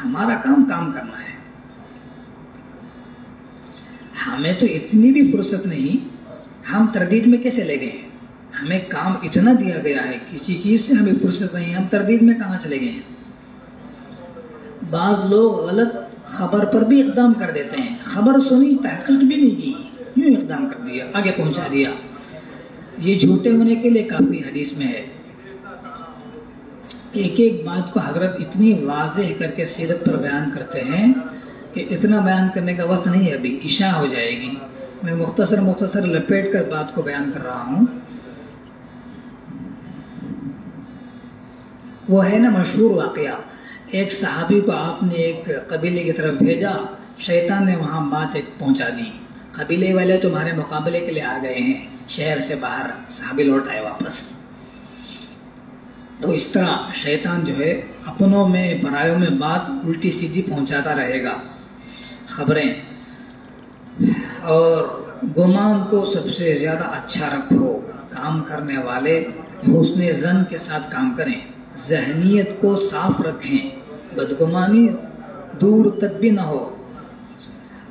ہمارا کام کرنا ہے. ہمیں تو اتنی بھی فرصت نہیں، ہم تردید میں کیسے لے گئے؟ ہمیں کام اتنا دیا گیا ہے، کسی چیز سے ہمیں فرصت نہیں، ہم تردید میں کہاں چلے گئے ہیں؟ بعض لوگ غلط خبر پر بھی اقدام کر دیتے ہیں، خبر سنی تحقیق بھی نہیں کی، یوں اقدام کر دیا، آگے پہنچا دیا. یہ جھوٹے ہونے کے لیے کافی حدیث میں ہے. ایک بات کو حضرت اتنی واضح کر کے سیرت پر بیان کرتے ہیں کہ اتنا بیان کرنے کا وقت نہیں ہے، ابھی عشاء ہو جائے گی. میں مختصر لپیٹ کر بات کو بیان کر رہا ہوں. وہ ہے نا مشہور واقعہ، ایک صحابی کو آپ نے ایک قبیلے کی طرف بھیجا، شیطان نے وہاں بات ایک پہنچا دی. قبیلے والے تمہارے مقابلے کے لیے آ گئے ہیں شہر سے باہر. صحابی لوٹ آئے واپس. تو اس طرح شیطان جو ہے اپنوں میں برائیوں میں بات الٹی سیدھی پہنچاتا رہے گا، خبریں. اور گمان کو سب سے زیادہ اچھا رکھو. کام کرنے والے حسن ظن کے ساتھ کام کریں، ذہنیت کو صاف رکھیں، بدگمانی دور تک بھی نہ ہو.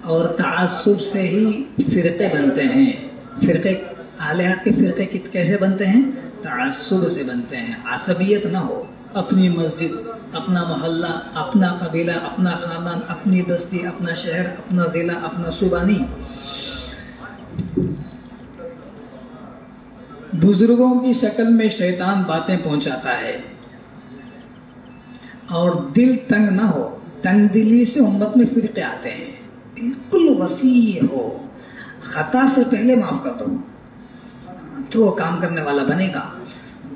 اور تعصب سے ہی فرقے بنتے ہیں. فرقے اہل حق کے فرقے کیسے بنتے ہیں؟ تعصب سے بنتے ہیں. عصبیت نہ ہو. اپنی مسجد، اپنا محلہ، اپنا قبیلہ، اپنا خاندان، اپنی بستی، اپنا شہر، اپنا ضلع، اپنا صوبہ نہیں. بزرگوں کی شکل میں شیطان باتیں پہنچاتا ہے. اور دل تنگ نہ ہو. تنگ دلی سے امت میں فرقے آتے ہیں. بالکل وسیع ہو، خطا سے پہلے معاف کر دو تو وہ کام کرنے والا بنے گا.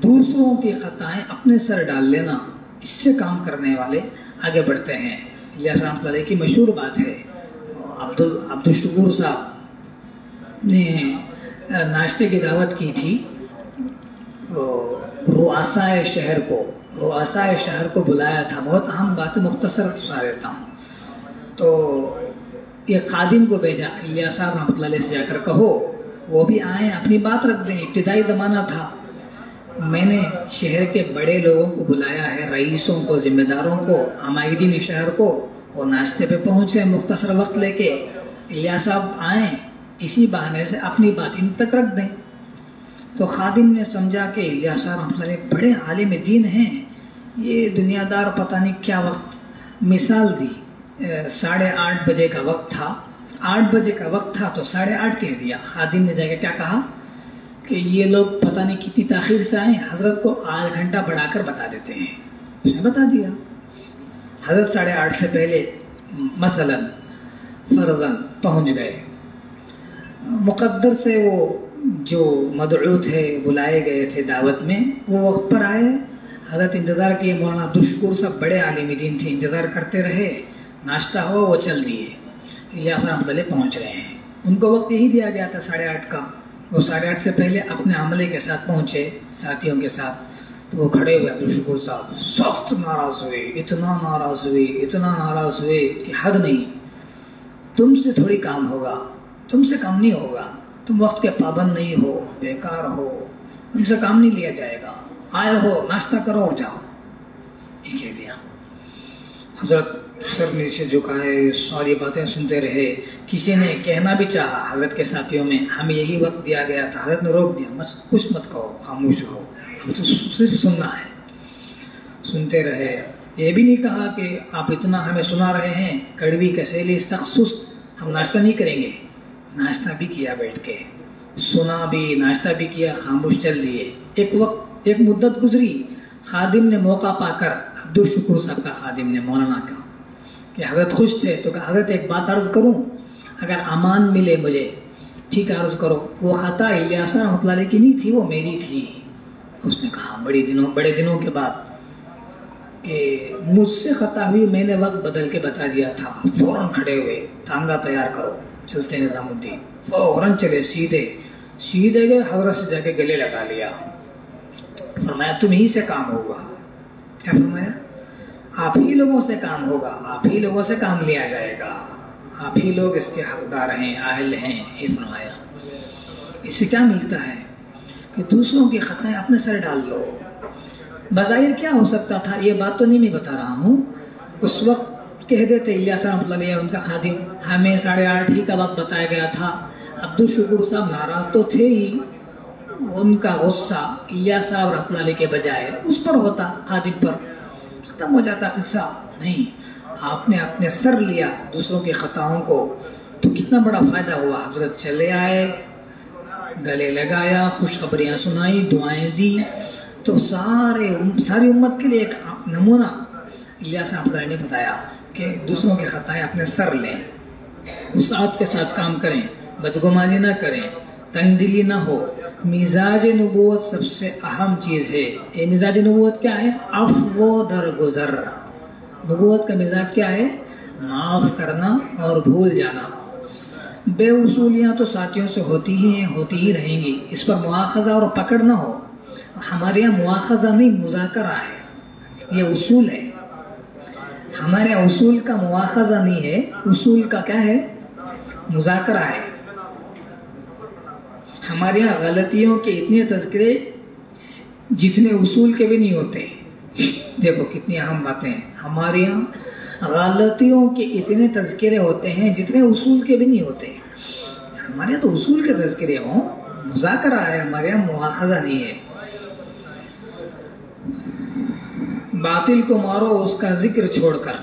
دوسروں کی خطائیں اپنے سر ڈال لینا، اس سے کام کرنے والے آگے بڑھتے ہیں. الیاس رحمۃ اللہ کی مشہور بات ہے، عبد الشکور صاحب نے ناشتے کی دعوت کی تھی. رؤسائے شہر کو بلایا تھا. بہت اہم بات مختصر سنا دیتا ہوں. تو یہ خادم کو بھیجا، الیاس صاحب رحمۃ اللہ علیہ سے جا کر کہو وہ بھی آئیں، اپنی بات رکھ دیں. ابتدائی زمانہ تھا. میں نے شہر کے بڑے لوگوں کو بلایا ہے، رئیسوں کو، ذمہ داروں کو، عمائدین شہر کو. وہ ناشتے پہ پہنچے مختصر وقت لے کے. الیاس صاحب آئیں، اسی بہانے سے اپنی بات ان تک رکھ دیں. تو خادم نے سمجھا کہ الیاس صاحب رحمۃ اللہ علیہ بڑے عالم دین ہیں، یہ دنیا دار پتہ نہیں کیا وقت مثال دی. 8:30 بجے کا وقت تھا. 8 بجے کا وقت تھا تو 8:30 کہہ دیا. خادم نے جا کے کیا کہا کہ یہ لوگ پتہ نہیں کتنی تاخیر سے آئے، حضرت کو آدھ گھنٹہ بڑھا کر بتا دیتے ہیں. اس نے بتا دیا حضرت 8:30 سے پہلے مثلا فرضاً پہنچ گئے. مقدر سے وہ جو مدعو تھے، بلائے گئے تھے دعوت میں، وہ وقت پر آئے. حضرت انتظار کیے. مولانا عبدالشکور صاحب بڑے عالم دین تھے، انتظار کرتے رہے. ناشتہ ہوا، وہ چل دیے. الیاس رحمۃ اللہ پہنچ رہے ہیں. ان کو وقت یہی دیا گیا تھا 8:30 کا. وہ 8:30 سے پہلے اپنے عملے کے ساتھ پہنچے، ساتھیوں کے ساتھ. تو وہ کھڑے ہوئے عبدالشکور صاحب سخت ناراض ہوئے، اتنا ناراض ہوئے کہ حد نہیں. تم سے تھوڑی کام ہوگا، تم سے کام نہیں ہوگا، تم وقت کے پابند نہیں ہو، بیکار ہو، تم سے کام نہیں لیا جائے گا. آئے ہو ناشتہ کرو اور جاؤ. یہ کہہ دیا. حضرت سر نیچے جھکائے، ساری باتیں سنتے رہے. کسی نے کہنا بھی چاہا حضرت کے ساتھیوں میں، ہمیں یہی وقت دیا گیا تھا. حضرت نے روک دیا، کچھ مت کہو، خاموش رہو، تو صرف سننا ہے. سنتے رہے. یہ بھی نہیں کہا کہ آپ اتنا ہمیں سنا رہے ہیں، کڑوی کسیلی سخت سست، ہم ناشتہ نہیں کریں گے. ناشتہ بھی کیا بیٹھ کے، سنا بھی، ناشتہ بھی کیا، خاموش چل دیے. ایک مدت گزری. خادم نے موقع پا کر، عبدالشکور صاحب کا خادم نے، مولانا کا، کہ حضرت خوش تھے تو کہا حضرت ایک بات عرض کروں، اگر امان ملے مجھے. ٹھیک ہے عرض کرو. وہ خطا الیاس رحمۃ اللہ علیہ کی نہیں تھی، وہ میری تھی. اس نے کہا بڑے دنوں کے بعد کہ مجھ سے خطا ہوئی، میں نے وقت بدل کے بتا دیا تھا. فوراً کھڑے ہوئے، تانگا تیار کرو، چلتے نظام الدین. فوراً چلے، سیدھے گئے، حضرت سے جا کے گلے لگا لیا. فرمایا تم ہی سے کام ہوگا. کیا فرمایا؟ آپ ہی لوگوں سے کام ہوگا، آپ ہی لوگوں سے کام لیا جائے گا، آپ ہی لوگ اس کے حقدار ہیں، اہل ہیں. یہ فرمایا. اس سے کیا ملتا ہے کہ دوسروں کی خطائیں اپنے سر ڈال لو. بظاہر کیا ہو سکتا تھا، یہ بات تو نہیں میں بتا رہا ہوں. اس وقت کہہ دیتے الیاس رحمۃ اللہ علیہ ان کا خادم، ہمیں 8:30 ہی کا وقت بتایا گیا تھا. عبدالشکور صاحب ناراض تو تھے ہی، ان کا غصہ الیاس صاحب رحمۃ اللہ علیہ کے بجائے اس پر ہوتا، خادم پر. ختم ہو جاتا قصہ. نہیں، آپ نے اپنے سر لیا دوسروں کی خطاؤں کو، تو کتنا بڑا فائدہ ہوا. حضرت چلے آئے، گلے لگایا، خوشخبریاں سنائی، دعائیں دی. تو ساری امت کے لیے ایک نمونہ الیاس رحمۃ اللہ علیہ نے بتایا کہ دوسروں کی خطائیں اپنے سر لیں، وسعت کے ساتھ کام کریں، بدگمانی نہ کریں، تنگ دلی نہ ہو. مزاج نبوت سب سے اہم چیز ہے. یہ مزاج نبوت کیا ہے؟ عفو و درگزر. نبوت کا مزاج کیا ہے؟ معاف کرنا اور بھول جانا. بے اصولیاں تو ساتھیوں سے ہوتی ہی رہیں گی. اس پر مواخذہ اور پکڑ نہ ہو. ہمارے یہاں مواخذہ نہیں، مذاکرہ ہے. یہ اصول ہے. ہمارے یہاں اصول کا مواخذہ نہیں ہے، اصول کا کیا ہے؟ مذاکرہ ہے. ہمارے یہاں غلطیوں کے اتنے تذکرے جتنے اصول کے بھی نہیں ہوتے. دیکھو کتنی اہم باتیں ہیں. ہمارے یہاں غلطیوں کے اتنے تذکرے ہوتے ہیں جتنے اصول کے بھی نہیں ہوتے. ہمارے یہاں تو اصول کے تذکرے ہوں، مذاکرہ ہے. ہمارے یہاں مواخذہ نہیں ہے. باطل کو مارو اس کا ذکر چھوڑ کر،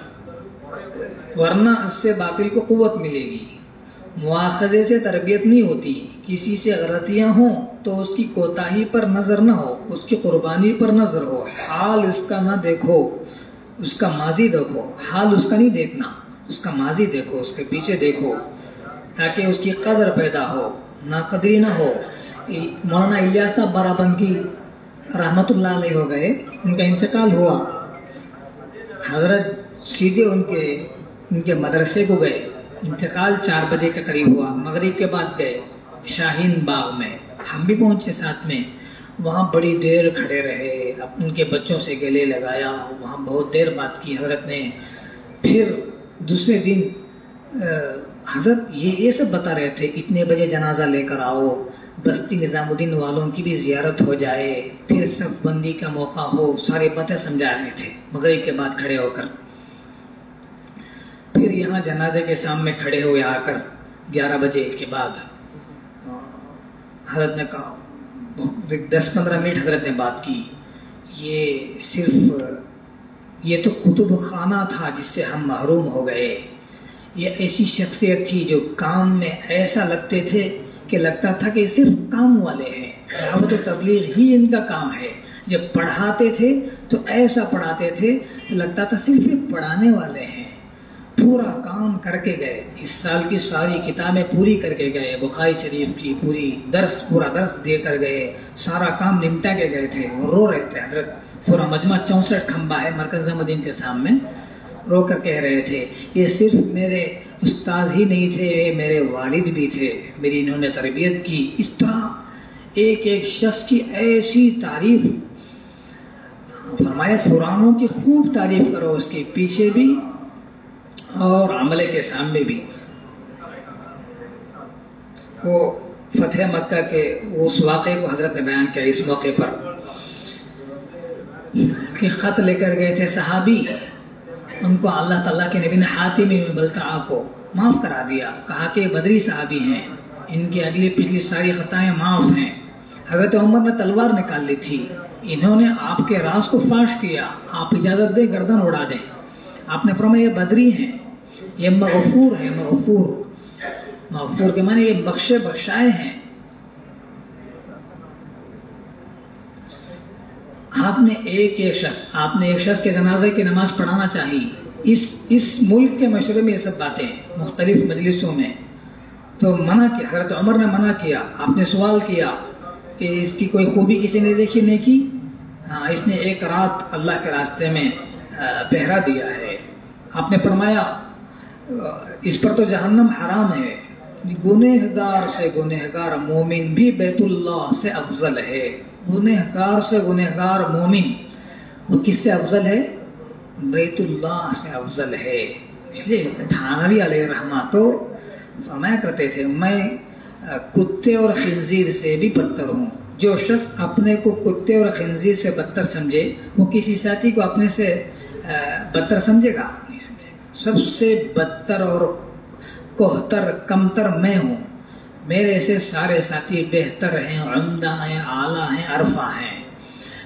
ورنہ اس سے باطل کو قوت ملے گی. مواخذے سے تربیت نہیں ہوتی. کسی سے غلطیاں ہوں تو اس کی کوتاہی پر نظر نہ ہو، اس کی قربانی پر نظر ہو. حال اس کا نہ دیکھو، اس کا ماضی دیکھو. حال اس کا نہیں دیکھنا، اس کا ماضی دیکھو، اس کے پیچھے دیکھو، تاکہ اس کی قدر پیدا ہو، ناقدری نہ ہو. مولانا الیاس صاحب بارابنکی رحمت اللہ علیہ ہو گئے، ان کا انتقال ہوا. حضرت سیدھے ان کے مدرسے کو گئے. انتقال 4 بجے کے قریب ہوا. مغرب کے بعد گئے شاہین باغ میں. ہم بھی پہنچے ساتھ میں. وہاں بڑی دیر کھڑے رہے، ان کے بچوں سے گلے لگایا. وہاں بہت دیر بات کی حضرت نے. پھر دوسرے دن حضرت یہ سب بتا رہے تھے، اتنے بجے جنازہ لے کر آؤ، بستی نظام الدین والوں کی بھی زیارت ہو جائے، پھر صف بندی کا موقع ہو. ساری باتیں سمجھا رہے تھے مغرب کے بعد کھڑے ہو کر. پھر یہاں جنازے کے سامنے کھڑے ہوئے آ کر 11 بجے کے بعد حضرت نے کہا، 10-15 منٹ حضرت نے بات کی. یہ تو کتب خانہ تھا جس سے ہم محروم ہو گئے. یہ ایسی شخصیت تھی جو کام میں ایسا لگتے تھے کہ لگتا تھا کہ صرف کام والے ہیں، دعوت و تبلیغ ہی ان کا کام ہے. جب پڑھاتے تھے تو ایسا پڑھاتے تھے تو لگتا تھا صرف یہ پڑھانے والے ہیں. پورا کام کر کے گئے. اس سال کی ساری کتابیں پوری کر کے گئے. بخاری شریف کی پورا درس دے کر گئے. سارا کام نمٹا کے گئے تھے. اور رو رہے تھے. حضرت پورا مجمع 64 کھمبا ہے مرکز احمدین کے سامنے. رو کر کہہ رہے تھے یہ صرف میرے استاد ہی نہیں تھے، یہ میرے والد بھی تھے. میری انہوں نے تربیت کی. اس طرح ایک ایک شخص کی ایسی تعریف. فرمایا قرآنوں کی خوب تعریف کرو، اس کے پیچھے بھی اور عملے کے سامنے بھی. وہ فتح مکہ کے اس واقعے کو حضرت نے بیان کیا اس موقع پر کہ خط لے کر گئے تھے صحابی. ان کو اللہ تعالیٰ کے نبی نے حاتم بن بلتعہ کو معاف کرا دیا. کہا کہ بدری صحابی ہیں، ان کی اگلی پچھلی ساری خطائیں معاف ہیں. حضرت عمر نے تلوار نکال لی تھی. انہوں نے آپ کے راز کو فاش کیا. آپ اجازت دیں گردن اڑا دیں. آپ نے فرمایا یہ بدری ہیں، یہ مغفور ہیں. مغفور کے معنی یہ بخشے بخشائے ہیں. آپ نے ایک شخص کے جنازے کی نماز پڑھانا چاہیے. اس ملک کے مشورے میں یہ سب باتیں مختلف مجلسوں میں تو منع کیا. حضرت عمر نے منع کیا. آپ نے سوال کیا کہ اس کی کوئی خوبی کسی نے دیکھی نہیں کی؟ ہاں، اس نے ایک رات اللہ کے راستے میں پہرا دیا ہے. آپ نے فرمایا اس پر تو جہنم حرام ہے. گنہگار سے گنہگار مومن بھی بیت اللہ سے افضل ہے. گنہگار سے گنہگار مومن وہ کس سے افضل ہے؟ بیت اللہ سے افضل ہے. اس لیے تھانوی علیہ رحمہ تو فرمایا کرتے تھے میں کتے اور خنزیر سے بھی بدتر ہوں. جو شخص اپنے کو کتے اور خنزیر سے بدتر سمجھے وہ کسی ساتھی کو اپنے سے بدتر سمجھے گا؟ نہیں سمجھے گا. سب سے بدتر اور کوہتر کمتر میں ہوں. میرے سے سارے ساتھی بہتر ہیں، عمدہ ہیں، اعلیٰ ہیں، عرفہ ہیں.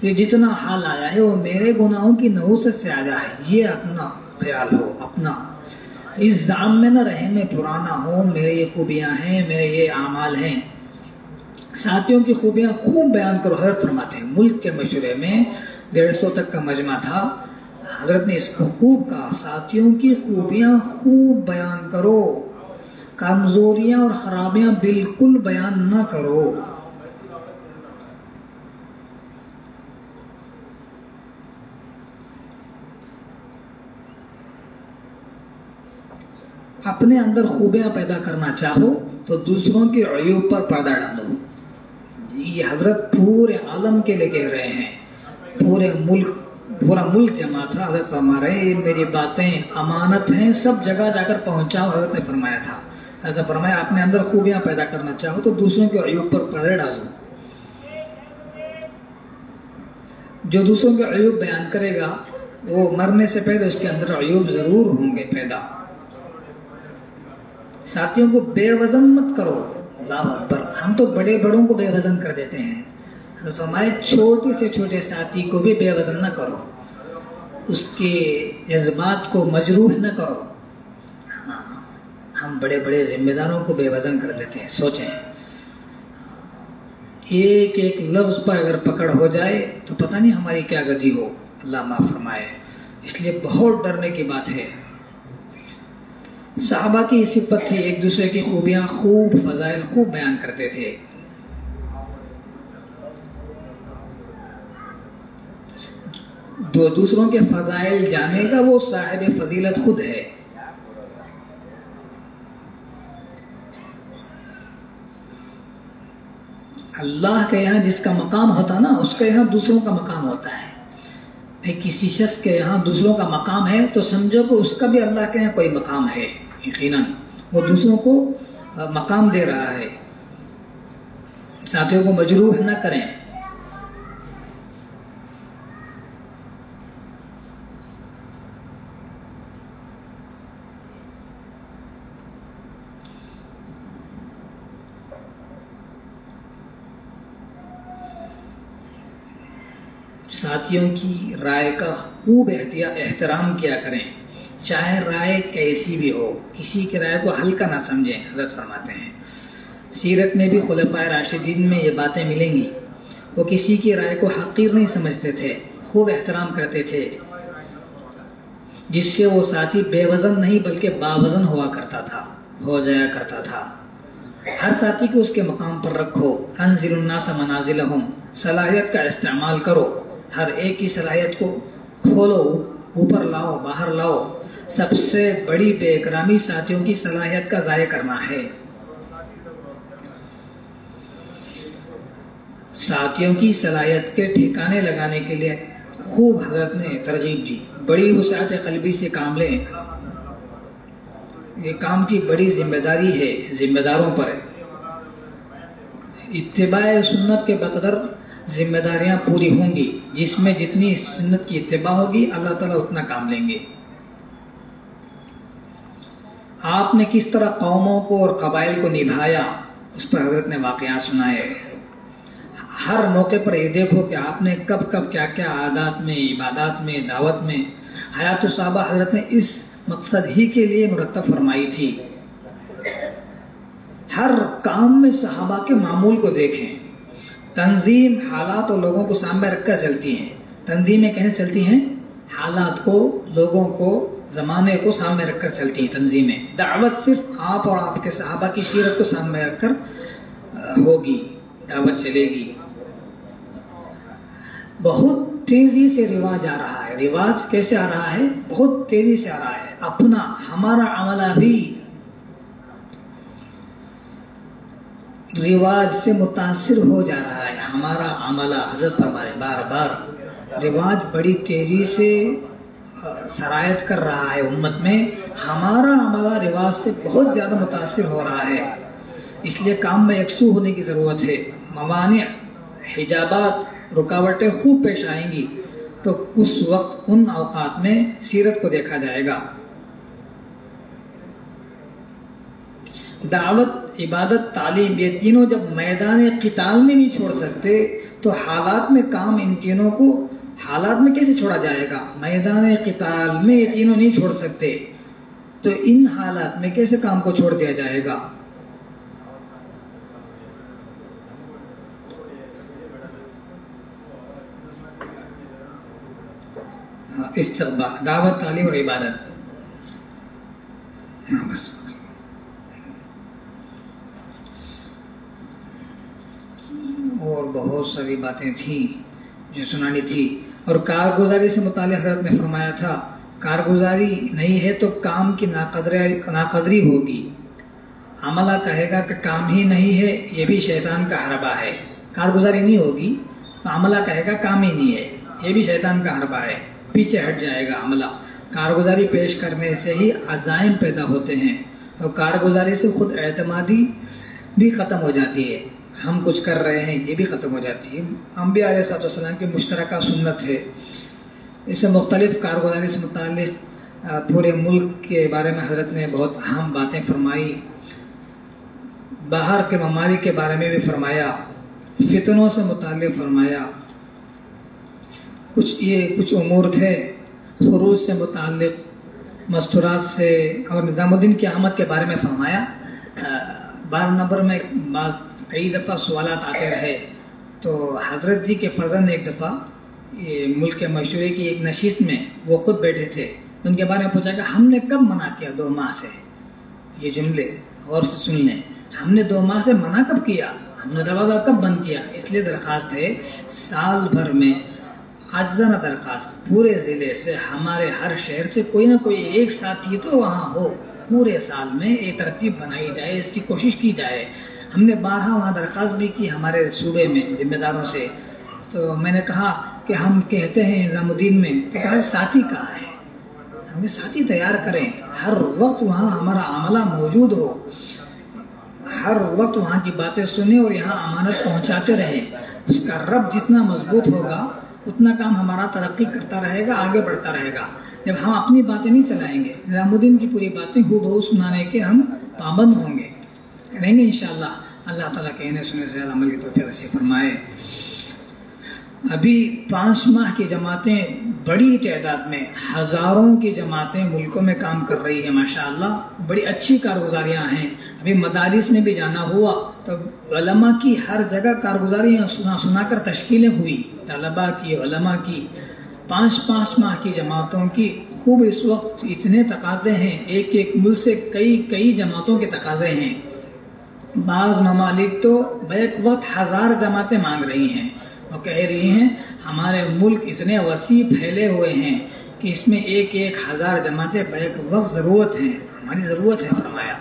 یہ جتنا حال آیا ہے وہ میرے گناہوں کی نحوست سے آیا ہے. یہ اپنا خیال ہو، اپنا اس زعم میں نہ رہے میں پرانا ہوں. میرے یہ خوبیاں ہیں، میرے یہ اعمال ہیں. ساتھیوں کی خوبیاں خوب بیان کرو. حضرت فرماتے ہیں ملک کے مشورے میں 150 تک کا مجمع تھا. حضرت نے اس کو خوب کہا ساتھیوں کی خوبیاں خوب بیان کرو، کمزوریاں اور خرابیاں بالکل بیان نہ کرو. اپنے اندر خوبیاں پیدا کرنا چاہو تو دوسروں کے عیوب پر پردہ ڈالو. یہ حضرت پورے عالم کے لیے کہہ رہے ہیں. پورا ملک جمع تھا. حضرت فرما رہے ہیں میری باتیں امانت ہیں، سب جگہ جا کر پہنچاؤ. حضرت نے فرمایا تھا. حضرت فرمایا اپنے اندر خوبیاں پیدا کرنا چاہو تو دوسروں کے عیوب پر پردہ ڈالو. جو دوسروں کے عیوب بیان کرے گا وہ مرنے سے پہلے اس کے اندر عیوب ضرور ہوں گے پیدا. ساتھیوں کو بے وزن مت کرو. اللہ اکبر. ہم تو بڑے بڑوں کو بے وزن کر دیتے ہیں. تو ہمارے چھوٹے سے چھوٹے ساتھی کو بھی بے وزن نہ کرو. اس کے جذبات کو مجروح نہ کرو. ہم بڑے بڑے ذمہ داروں کو بے وزن کر دیتے ہیں. سوچیں ایک ایک لفظ پر اگر پکڑ ہو جائے تو پتہ نہیں ہماری کیا گتی ہو. اللہ معاف فرمائے. اس لیے بہت ڈرنے کی بات ہے. صحابہ کی صفت تھی ایک دوسرے کی خوبیاں خوب، فضائل خوب بیان کرتے تھے. دوسروں کے فضائل جانے گا وہ صاحب فضیلت خود ہے. اللہ کے یہاں جس کا مقام ہوتا نا اس کے یہاں دوسروں کا مقام ہوتا ہے. کسی شخص کے یہاں دوسروں کا مقام ہے تو سمجھو کہ اس کا بھی اللہ کے یہاں کوئی مقام ہے. یقیناً وہ دوسروں کو مقام دے رہا ہے. ساتھیوں کو مجروح نہ کریں. ساتھیوں کی رائے کا خوب احترام کیا کریں، چاہے رائے کیسی بھی ہو. کسی کی رائے کو ہلکا نہ سمجھیں. حضرت فرماتے ہیں سیرت میں بھی خلفائے راشدین میں یہ باتیں ملیں گی. وہ کسی کی رائے کو حقیر نہیں سمجھتے تھے، خوب احترام کرتے تھے، جس سے وہ ساتھی بے وزن نہیں بلکہ باوزن ہوا کرتا تھا، ہو جایا کرتا تھا. ہر ساتھی کو اس کے مقام پر رکھو. انزل الناس منازلہم، صلاحیت کا استعمال کرو، ہر ایک کی صلاحیت کو کھولو، اوپر لاؤ، باہر لاؤ. سب سے بڑی بے اکرامی ساتھیوں کی صلاحیت کا ضائع کرنا ہے. ساتھیوں کی صلاحیت کے ٹھکانے لگانے کے لیے خوب حضرت نے ترغیب دی. بڑی وسعت قلبی سے کام لیں، یہ کام کی بڑی ذمہ داری ہے، ذمہ داروں پر ہے. اتباع سنت کے بقدر ذمہ داریاں پوری ہوں گی. جس میں جتنی سنت کی اتباع ہوگی اللہ تعالیٰ اتنا کام لیں گے. آپ نے کس طرح قوموں کو اور قبائل کو نبھایا، اس پر حضرت نے واقعات سنائے. ہر موقع پر یہ دیکھو کہ آپ نے کب کب کیا کیا عادات میں، عبادات میں، دعوت میں. حیات الصحابہ حضرت نے اس مقصد ہی کے لیے مرتب فرمائی تھی. ہر کام میں صحابہ کے معمول کو دیکھیں. تنظیم حالات اور لوگوں کو سامنے رکھ کر چلتی ہیں. تنظیمیں کیسے چلتی ہیں؟ حالات کو، لوگوں کو، زمانے کو سامنے رکھ کر چلتی ہیں تنظیمیں. دعوت صرف آپ اور آپ کے صحابہ کی سیرت کو سامنے رکھ کر ہوگی، دعوت چلے گی. بہت تیزی سے رواج آ رہا ہے. رواج کیسے آ رہا ہے؟ بہت تیزی سے آ رہا ہے. اپنا ہمارا عملہ بھی رواج سے متاثر ہو جا رہا ہے. ہمارا عملہ، حضرت فرمائے بار بار، رواج بڑی تیزی سے سرایت کر رہا ہے امت میں. ہمارا عملہ رواج سے بہت زیادہ متاثر ہو رہا ہے. اس لیے کام میں یکسو ہونے کی ضرورت ہے. موانع، حجابات، رکاوٹیں خوب پیش آئیں گی تو اس وقت ان اوقات میں سیرت کو دیکھا جائے گا. دعوت، عبادت، تعلیم، یہ تینوں جب میدان قتال میں نہیں چھوڑ سکتے تو حالات میں کام ان تینوں کو حالات میں کیسے چھوڑا جائے گا؟ میدان قتال میں یہ تینوں نہیں چھوڑ سکتے تو ان حالات میں کیسے کام کو چھوڑ دیا جائے گا؟ استقبال، دعوت، تعلیم اور عبادت. بس اور بہت ساری باتیں تھیں جو سنانی تھی. اور کارگزاری سے متعلق حضرت نے فرمایا تھا کارگزاری نہیں ہے تو کام کی ناقدری ہوگی. عملہ کہے گا کہ کام ہی نہیں ہے، یہ بھی شیطان کا حربہ ہے. کارگزاری نہیں ہوگی تو عملہ کہے گا کام ہی نہیں ہے، یہ بھی شیطان کا حربہ ہے، پیچھے ہٹ جائے گا عملہ. کارگزاری پیش کرنے سے ہی عزائم پیدا ہوتے ہیں اور کارگزاری سے خود اعتمادی بھی ختم ہو جاتی ہے. ہم کچھ کر رہے ہیں یہ بھی ختم ہو جاتی ہے. انبیاء علیہ السلام کی مشترکہ سنت ہے. اسے مختلف کارگزاری سے متعلق پورے ملک کے بارے میں حضرت نے بہت اہم باتیں فرمائی. باہر کے ممالک کے بارے میں بھی فرمایا، فتنوں سے متعلق فرمایا. کچھ امور تھے خروج سے متعلق، مستورات سے، اور نظام الدین کی آمد کے بارے میں فرمایا. 12 نمبر میں کئی دفعہ سوالات آتے رہے تو حضرت جی کے فرزند نے ایک دفعہ یہ ملک کے مشورے کی ایک نشست میں وہ خود بیٹھے تھے. ان کے بارے میں پوچھا کہ ہم نے کب منع کیا 2 ماہ سے؟ یہ جملے غور سے سن لیں. ہم نے 2 ماہ سے منع کب کیا؟ ہم نے دروازہ کب بند کیا؟ اس لیے درخواست ہے سال بھر میں عاجزانہ درخواست، پورے ضلع سے، ہمارے ہر شہر سے کوئی نہ کوئی ایک ساتھی تو وہاں ہو. پورے سال میں ایک ترتیب بنائی جائے، اس کی کوشش کی جائے. ہم نے بارہا وہاں درخواست بھی کی ہمارے صوبے میں ذمہ داروں سے. تو میں نے کہا کہ ہم کہتے ہیں نظام الدین میں، تو کہا ساتھی کہاں ہے؟ ہمیں ساتھی تیار کریں، ہر وقت وہاں ہمارا عملہ موجود ہو، ہر وقت وہاں کی باتیں سنیں اور یہاں امانت پہنچاتے رہیں. اس کا رب جتنا مضبوط ہوگا اتنا کام ہمارا ترقی کرتا رہے گا، آگے بڑھتا رہے گا. جب ہم اپنی باتیں نہیں چلائیں گے، نظام الدین کی پوری باتیں ہو سنانے کے ہم پابند ہوں گے، کریں گے انشاءاللہ. اللہ تعالیٰ کہنے سننے سے زیادہ عمل کی توفیق نصیب فرمائے. ابھی 5 ماہ کی جماعتیں بڑی تعداد میں، ہزاروں کی جماعتیں ملکوں میں کام کر رہی ہیں. ماشاءاللہ بڑی اچھی کارگزاریاں ہیں. ابھی مدارس میں بھی جانا ہوا تو علماء کی ہر جگہ کارگزاریاں سنا کر تشکیلیں ہوئی، طلباء کی، علماء کی، 5 ماہ کی جماعتوں کی خوب اس وقت اتنے تقاضے ہیں، ایک ملک سے کئی جماعتوں کے تقاضے ہیں. بعض ممالک تو بیک وقت 1000 جماعتیں مانگ رہی ہیں اور کہہ رہی ہیں ہمارے ملک اتنے وسیع پھیلے ہوئے ہیں کہ اس میں 1000 جماعتیں بیک وقت ضرورت ہیں، ہماری ضرورت ہے. فرمایا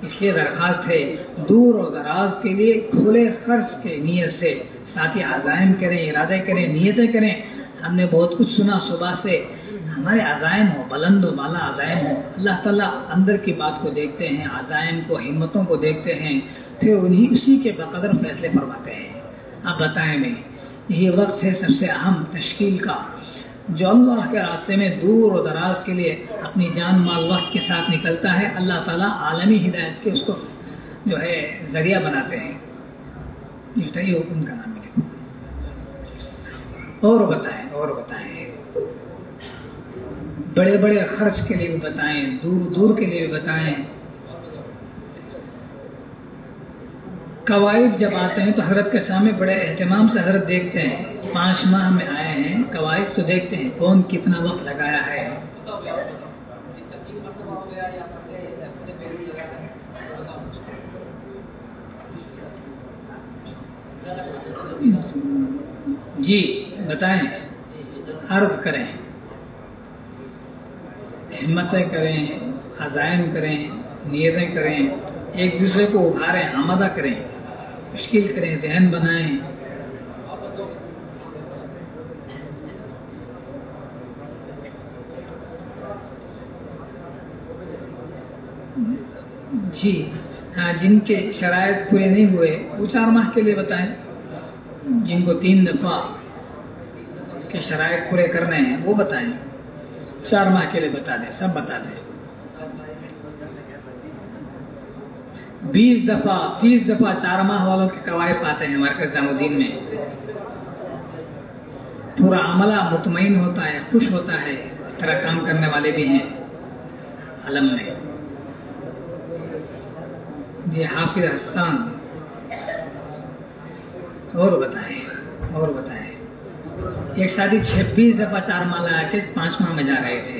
اس لیے درخواست ہے دور اور دراز کے لیے کھلے خرچ کے نیت سے ساتھی عزائم کریں، ارادے کریں، نیتیں کریں. ہم نے بہت کچھ سنا صبح سے، ہمارے عزائم ہو، بلند و بالا عزائم ہو. اللہ تعالیٰ اندر کی بات کو دیکھتے ہیں، عزائم کو، ہمتوں کو دیکھتے ہیں، پھر اسی کے بقدر فیصلے فرماتے ہیں. اب بتائیں نہیں، یہ وقت ہے سب سے اہم تشکیل کا. جو اللہ کے راستے میں دور و دراز کے لیے اپنی جان مال وقت کے ساتھ نکلتا ہے، اللہ تعالیٰ عالمی ہدایت کے اس کو جو ہے ذریعہ بناتے ہیں. بتائیے ان کا نام لکھو. اور بتائیں بڑے خرچ کے لیے بھی بتائیں، دور کے لیے بھی بتائیں. قوائف جب آتے ہیں تو حضرت کے سامنے بڑے اہتمام سے حضرت دیکھتے ہیں. 5 ماہ میں آئے ہیں، قوائف تو دیکھتے ہیں کون کتنا وقت لگایا ہے. جی بتائیں، عرض کریں، ہمتیں کریں، عزائم کریں، نیتیں کریں، ایک دوسرے کو ابھاریں، آمادہ کریں، تشکیل کریں، ذہن بنائیں. جی ہاں، جن کے شرائط پورے نہیں ہوئے وہ 4 ماہ کے لیے بتائیں. جن کو 3 دفعہ کے شرائط پورے کرنے ہیں وہ بتائیں. 4 ماہ کے لیے بتا دیں، سب بتا دیں. 20 دفعہ 30 دفعہ 4 ماہ والوں کے قوائف آتے ہیں مرکز نظام الدین میں. پورا عملہ مطمئن ہوتا ہے، خوش ہوتا ہے. اس طرح کام کرنے والے بھی ہیں علم میں. جی حافظ حسان، اور بتائیں. ایک شادی 26 دفعہ 4 ماہ لگا کے 5 ماہ میں جا رہے تھے.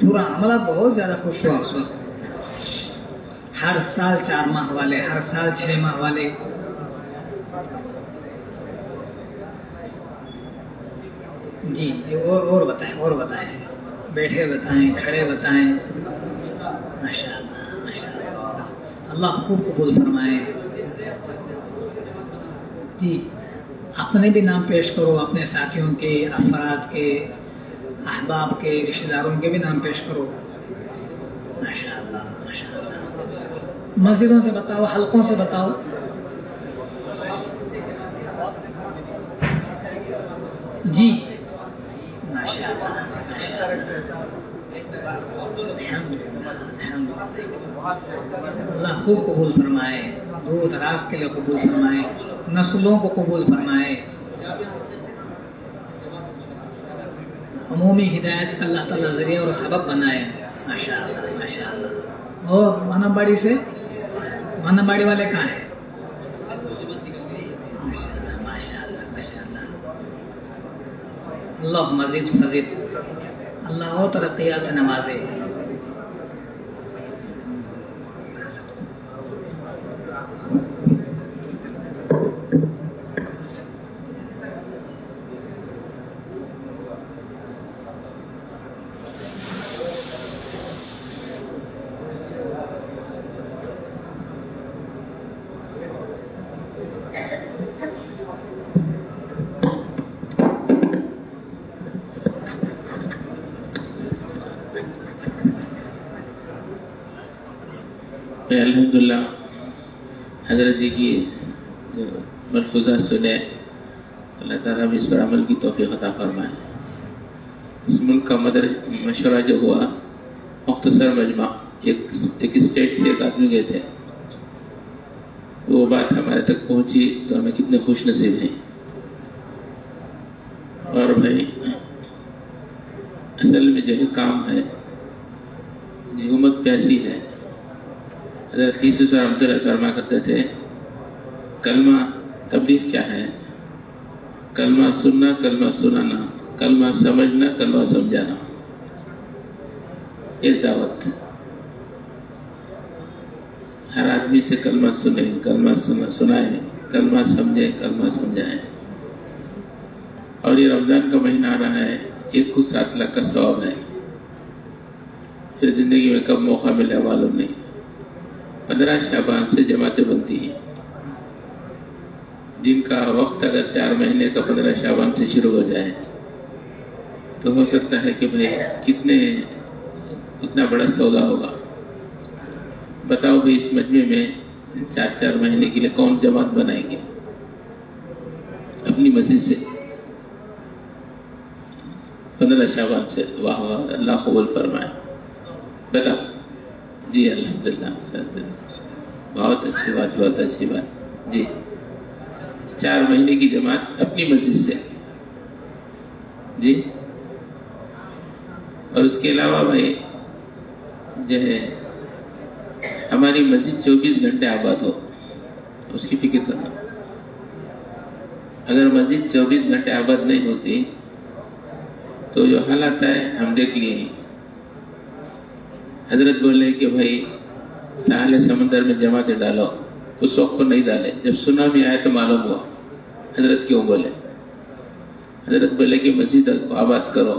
پورا عملہ بہت زیادہ خوش ہوا اس وقت. ہر سال 4 ماہ والے، ہر سال 6 ماہ والے. جی اور بتائیں، بیٹھے بتائیں، کھڑے بتائیں. ماشاء اللہ، اللہ خوب قبول فرمائے. جی اپنے بھی نام پیش کرو، اپنے ساتھیوں کے، افراد کے، احباب کے، رشتہ داروں کے بھی نام پیش کرو. ماشاء اللہ. مسجدوں سے بتاؤ، حلقوں سے بتاؤ. جی ماشاء اللہ. اللہ خوب قبول فرمائے، دور دراز کے لیے قبول فرمائے، نسلوں کو قبول فرمائے. عمومی ہدایت کا اللہ تعالیٰ ذریعہ اور سبب بنائے. ماشاء اللہ. اور مانا باڑی والے کہاں ہیں؟ ماشاء اللہ. اللہ مزید فزید، اللہ اور ترقیات سے نوازے. الحمدللہ حضرت جی کی جو ملفوظات سنے، اللہ تعالیٰ بھی اس پر عمل کی توفیق عطا فرمائے. اس ملک کا مشورہ جو ہوا، مختصر مجمع، ایک اسٹیٹ سے ایک آدمی گئے تھے، وہ بات ہمارے تک پہنچی تو ہمیں کتنے خوش نصیب ہیں. اور بھائی اصل میں جو ہے کام ہے، یہ امت پیسی ہے. حضرت تیسری رحمۃ اللہ فرما کرتے تھے کلمہ تبلیغ کیا ہے؟ کلمہ سننا، کلمہ سنانا، کلمہ سمجھنا، کلمہ سمجھانا، یہ دعوت۔ ہر آدمی سے کلمہ سنیں، کلمہ سنائیں، کلمہ سمجھیں، کلمہ سمجھائیں۔ اور یہ رمضان کا مہینہ آ رہا ہے، ایک خود 7 لاکھ کا ثواب ہے۔ پھر زندگی میں کب موقع ملے معلوم نہیں۔ 15 شعبان سے جماعتیں بنتی ہیں، جن کا وقت اگر 4 مہینے کا 15 شعبان سے شروع ہو جائے تو ہو سکتا ہے کہ بھائی اتنا بڑا سودا ہوگا۔ بتاؤ بھائی اس مجمع میں 4 مہینے کے لیے کون جماعت بنائیں گے اپنی مسجد سے 15 شعبان سے؟ واہ واہ، اللہ قبول فرمائے۔ بتا جی، الحمدللہ، بہت اچھی بات، بہت اچھی بات جی۔ 4 مہینے کی جماعت اپنی مسجد سے جی۔ اور اس کے علاوہ بھائی جو ہے ہماری مسجد 24 گھنٹے آباد ہو، اس کی فکر کرنا۔ اگر مسجد 24 گھنٹے آباد نہیں ہوتی تو جو حالات ہے ہم دیکھ لیے ہیں۔ حضرت بولے کہ بھائی ساحل سمندر میں جماعتیں ڈالو، اس وقت کو نہیں ڈالے، جب سونامی آئے تو معلوم ہوا حضرت کیوں بولے۔ حضرت بولے کہ مسجد کو آباد کرو،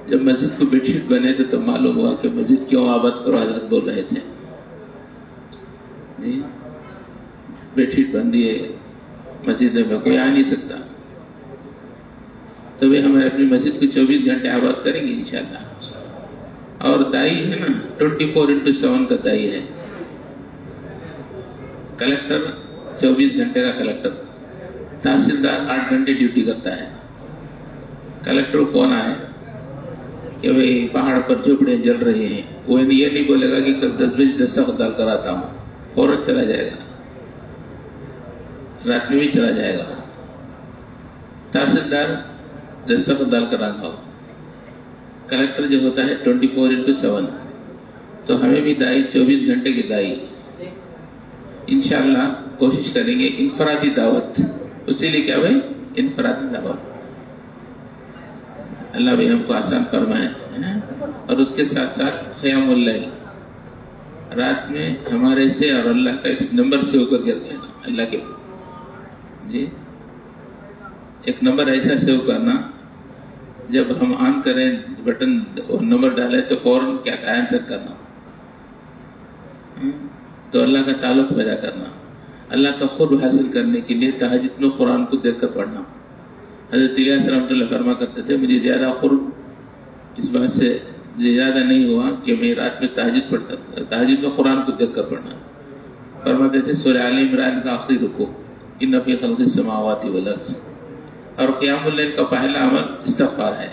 جب مسجد کو بیڈ شیٹ بنے تو معلوم ہوا کہ مسجد کیوں آباد کرو حضرت بول رہے تھے جی۔ بیڈ شیٹ بن دیے، مسجد میں کوئی آ نہیں سکتا، تو ہم اپنی مسجد کو 24 گھنٹے آباد کریں گے انشاءاللہ۔ اور دائی ہے نا 24/7 کا دائی ہے۔ کلکٹر 24 گھنٹے کا کلکٹر، تحصیلدار 8 گھنٹے ڈیوٹی کرتا ہے۔ کلکٹر کو فون آئے کہ بھئی پہاڑ پر جھوپڑیاں جل رہی ہیں، وہ یہ نہیں بولے گا کہ کل 10 بجے دستخط ڈال کر آتا ہوں، فوراً چلا جائے گا، رات میں بھی چلا جائے گا۔ تحصیلدار دستخط ڈال کر آتا ہو، کلکٹر جو ہوتا ہے 24/7۔ تو ہمیں بھی دائی 24 گھنٹے کی دائی انشاءاللہ کوشش کریں گے۔ انفرادی دعوت، اسی لیے کیا بھائی انفرادی دعوت، اللہ بھی ہم کو آسان فرمائے۔ اور اس کے ساتھ ساتھ قیام اللیل، رات میں ہمارے سے اور اللہ کا ایک نمبر سے ہو کر کے اللہ کے جی ایک نمبر ایسا سیو کرنا، جب ہم آن کریں بٹن نمبر ڈالیں تو فوراً کیا آنسر کرنا، تو اللہ کا تعلق پیدا کرنا، اللہ کا قرب حاصل کرنے کے لیے تہجد میں قرآن کو دیکھ کر پڑھنا۔ حضرت الیاس رحمۃ اللہ فرما کرتے تھے مجھے زیادہ قرب اس بات سے زیادہ نہیں ہوا کہ میں رات میں تہجد پڑھتا، تہجد میں قرآن کو دیکھ کر پڑھنا۔ فرماتے تھے سورہ آل عمران کا آخری رکوع ان فی خلق السماوات والارض۔ اور قیام اللیل کا پہلا عمل استغفار ہے۔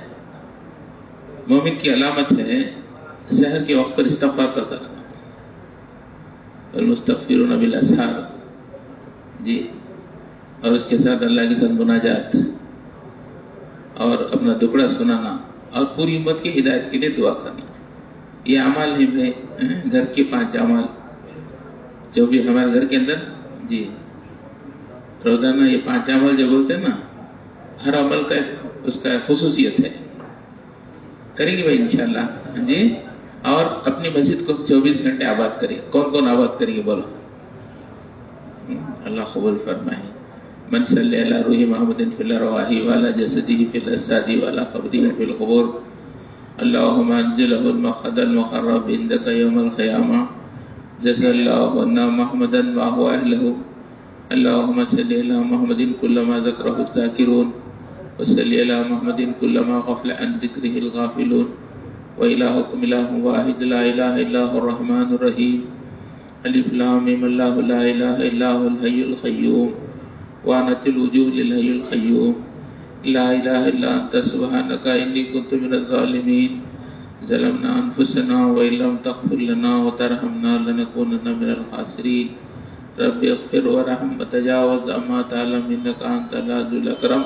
مومن کی علامت ہے سحر کے وقت پر استغفار کرتا رہنا، والمستغفرون بالاسحار جی۔ اور اس کے ساتھ اللہ کے ساتھ مناجات اور اپنا دکڑا سنانا اور پوری امت کی ہدایت کے لیے دعا کرنا، یہ اعمال ہیں بھائی، گھر کے 5 اعمال جو بھی ہمارے گھر کے اندر جی روزانہ یہ 5 اعمال جو بولتے ہیں نا، ہر عمل کا اس کا خصوصیت ہے، کریں گے بھائی انشاءاللہ جی۔ اور اپنی مسجد کو 24 گھنٹے آباد کریں۔ کون کون آباد کریں گے بولو؟ اللہ قبول فرمائے۔ من صلی علی روح محمد فی الارواح وعلی جسدہ فی الاجساد وعلی قبرہ فی القبور اللہم انزلہ المقعد المقرب عندک یوم القیامہ جزا اللہ عنا محمدا وهو اہلہ اللہم صلی علی محمد کلما ذکرہ الذاکرون وصلی علی محمد کلما غفل عن ذکرہ الغافلون وإلہکم الہ واحد لا الہ الا هو الرحمن الرحیم الف لام میم اللہ لا الہ الا هو الحی القیوم وعنت الوجوہ للحی القیوم لا الہ الا انت سبحانک انی کنت من الظالمین ظلمنا انفسنا وإن لم تغفر لنا وترحمنا لنکونن من الخاسرین رب اغفر ورحم وتجاوز عما تعلم انک انت العزیز الاکرم۔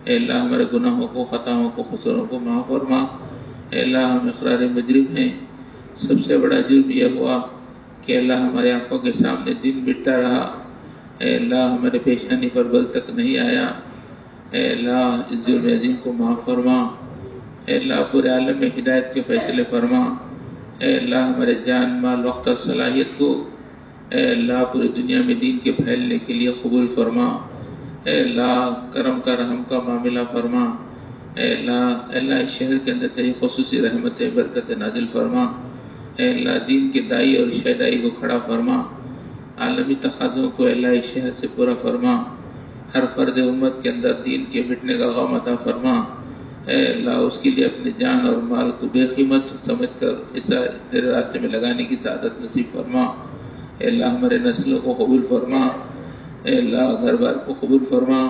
اے اللہ ہمارے گناہوں کو، خطاؤں کو، قصوروں کو معاف فرما۔ اے اللہ ہم اقرار مجرم ہیں، سب سے بڑا جرم یہ ہوا کہ اللہ ہمارے آنکھوں کے سامنے دن بٹتا رہا، اے اللہ ہمارے پیشانی پر بل تک نہیں آیا، اے اللہ اس جرم عظیم کو معاف فرما، اے اللہ پورے عالم میں ہدایت کے فیصلے فرما، اے اللہ ہمارے جان مال وقت اور صلاحیت کو اے اللہ پوری دنیا میں دین کے پھیلنے کے لیے قبول فرما، اے اللہ کرم کا رحم کا معاملہ فرما، اے اللہ اس شہر کے اندر تیری خصوصی رحمت برکت نازل فرما، اے اللہ دین کے دائی اور شہدائی کو کھڑا فرما، عالمی تقاضوں کو اللہ اس شہر سے پورا فرما، ہر فرد امت کے اندر دین کے مٹنے کا غم عطا فرما، اے اللہ اس کے لیے اپنی جان اور مال کو بے قیمت سمجھ کر اسے تیرے راستے میں لگانے کی سعادت نصیب فرما، اے اللہ ہمارے نسلوں کو قبول فرما، اے اللہ گھر بار کو قبول فرما،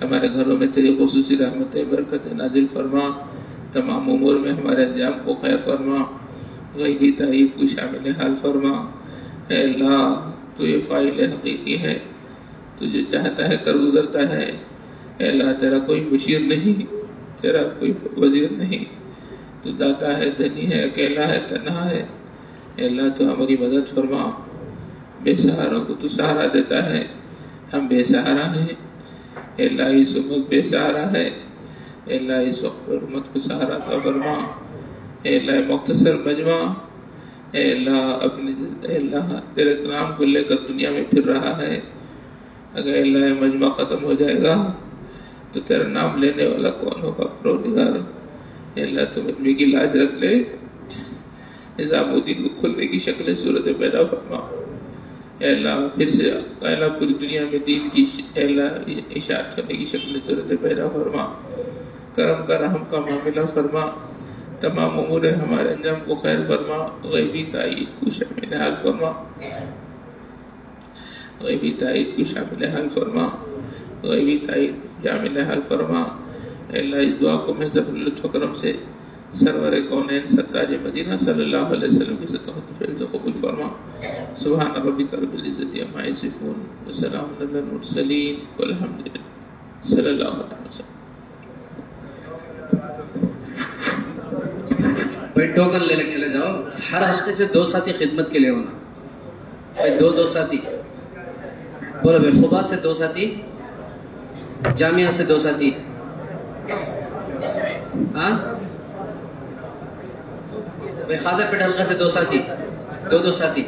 ہمارے گھروں میں تیری خصوصی رحمت برکت نازل فرما، تمام امور میں ہمارے انجام کو خیر فرما، غیبی تائید کو شامل حال فرما، اے اللہ تو یہ فاعل حقیقی ہے، تو جو چاہتا ہے کر گزرتا ہے، اے اللہ تیرا کوئی مشیر نہیں، تیرا کوئی وزیر نہیں، تو داتا ہے، دنی ہے، اکیلا ہے، تنہا ہے، اے اللہ تو ہماری مدد فرما، بے سہاروں کو تو سہارا دیتا ہے، ہم بے سہارا ہیں، اے اللہ اس امت بے سہارا ہے، اے اللہ اس وقت پر امت کو سہارا عطا فرما، اے اللہ مختصر مجمع اے اللہ تیرے نام کو لے کر دنیا میں پھر رہا ہے، اگر اللہ مجمع ختم ہو جائے گا تو تیرا نام لینے والا کون ہوگا پروردگار؟ اے اللہ تم اتنی کی لاج رکھ لے، نظام الدین کو کھلنے کی شکل صورت پیدا فرما، اے اللہ پھر سے اے اللہ پوری دنیا میں دین کی اے اللہ اشاعت کرنے کی شکل صورت پیدا فرما، کرم کا رحم کا معاملہ فرما، تمام امور ہمارے انجام کو خیر فرما، غیبی تائید کو شامل حال فرما، غیبی تائید کو شامل حال فرما، غیبی تائید شامل حال فرما، اے اللہ اس دعا کو محض لطف و کرم سے سرور کونین سرتاج مدینہ صلی اللہ علیہ وسلم کی صدقت فیض سے قبول فرما، سبحان ربک رب العزت عما یصفون وسلام علی المرسلین والحمد للہ صلی اللہ علیہ وسلم۔ بھائی ٹوکن لینے چلے جاؤ، ہر حلقے سے 2 ساتھی خدمت کے لیے ہونا، بھائی 2 ساتھی بولو، بھائی خبا سے 2 ساتھی، جامعہ سے 2 ساتھی، ہاں بھائی خادر پیٹ حلقے سے 2 ساتھی، 2 ساتھی،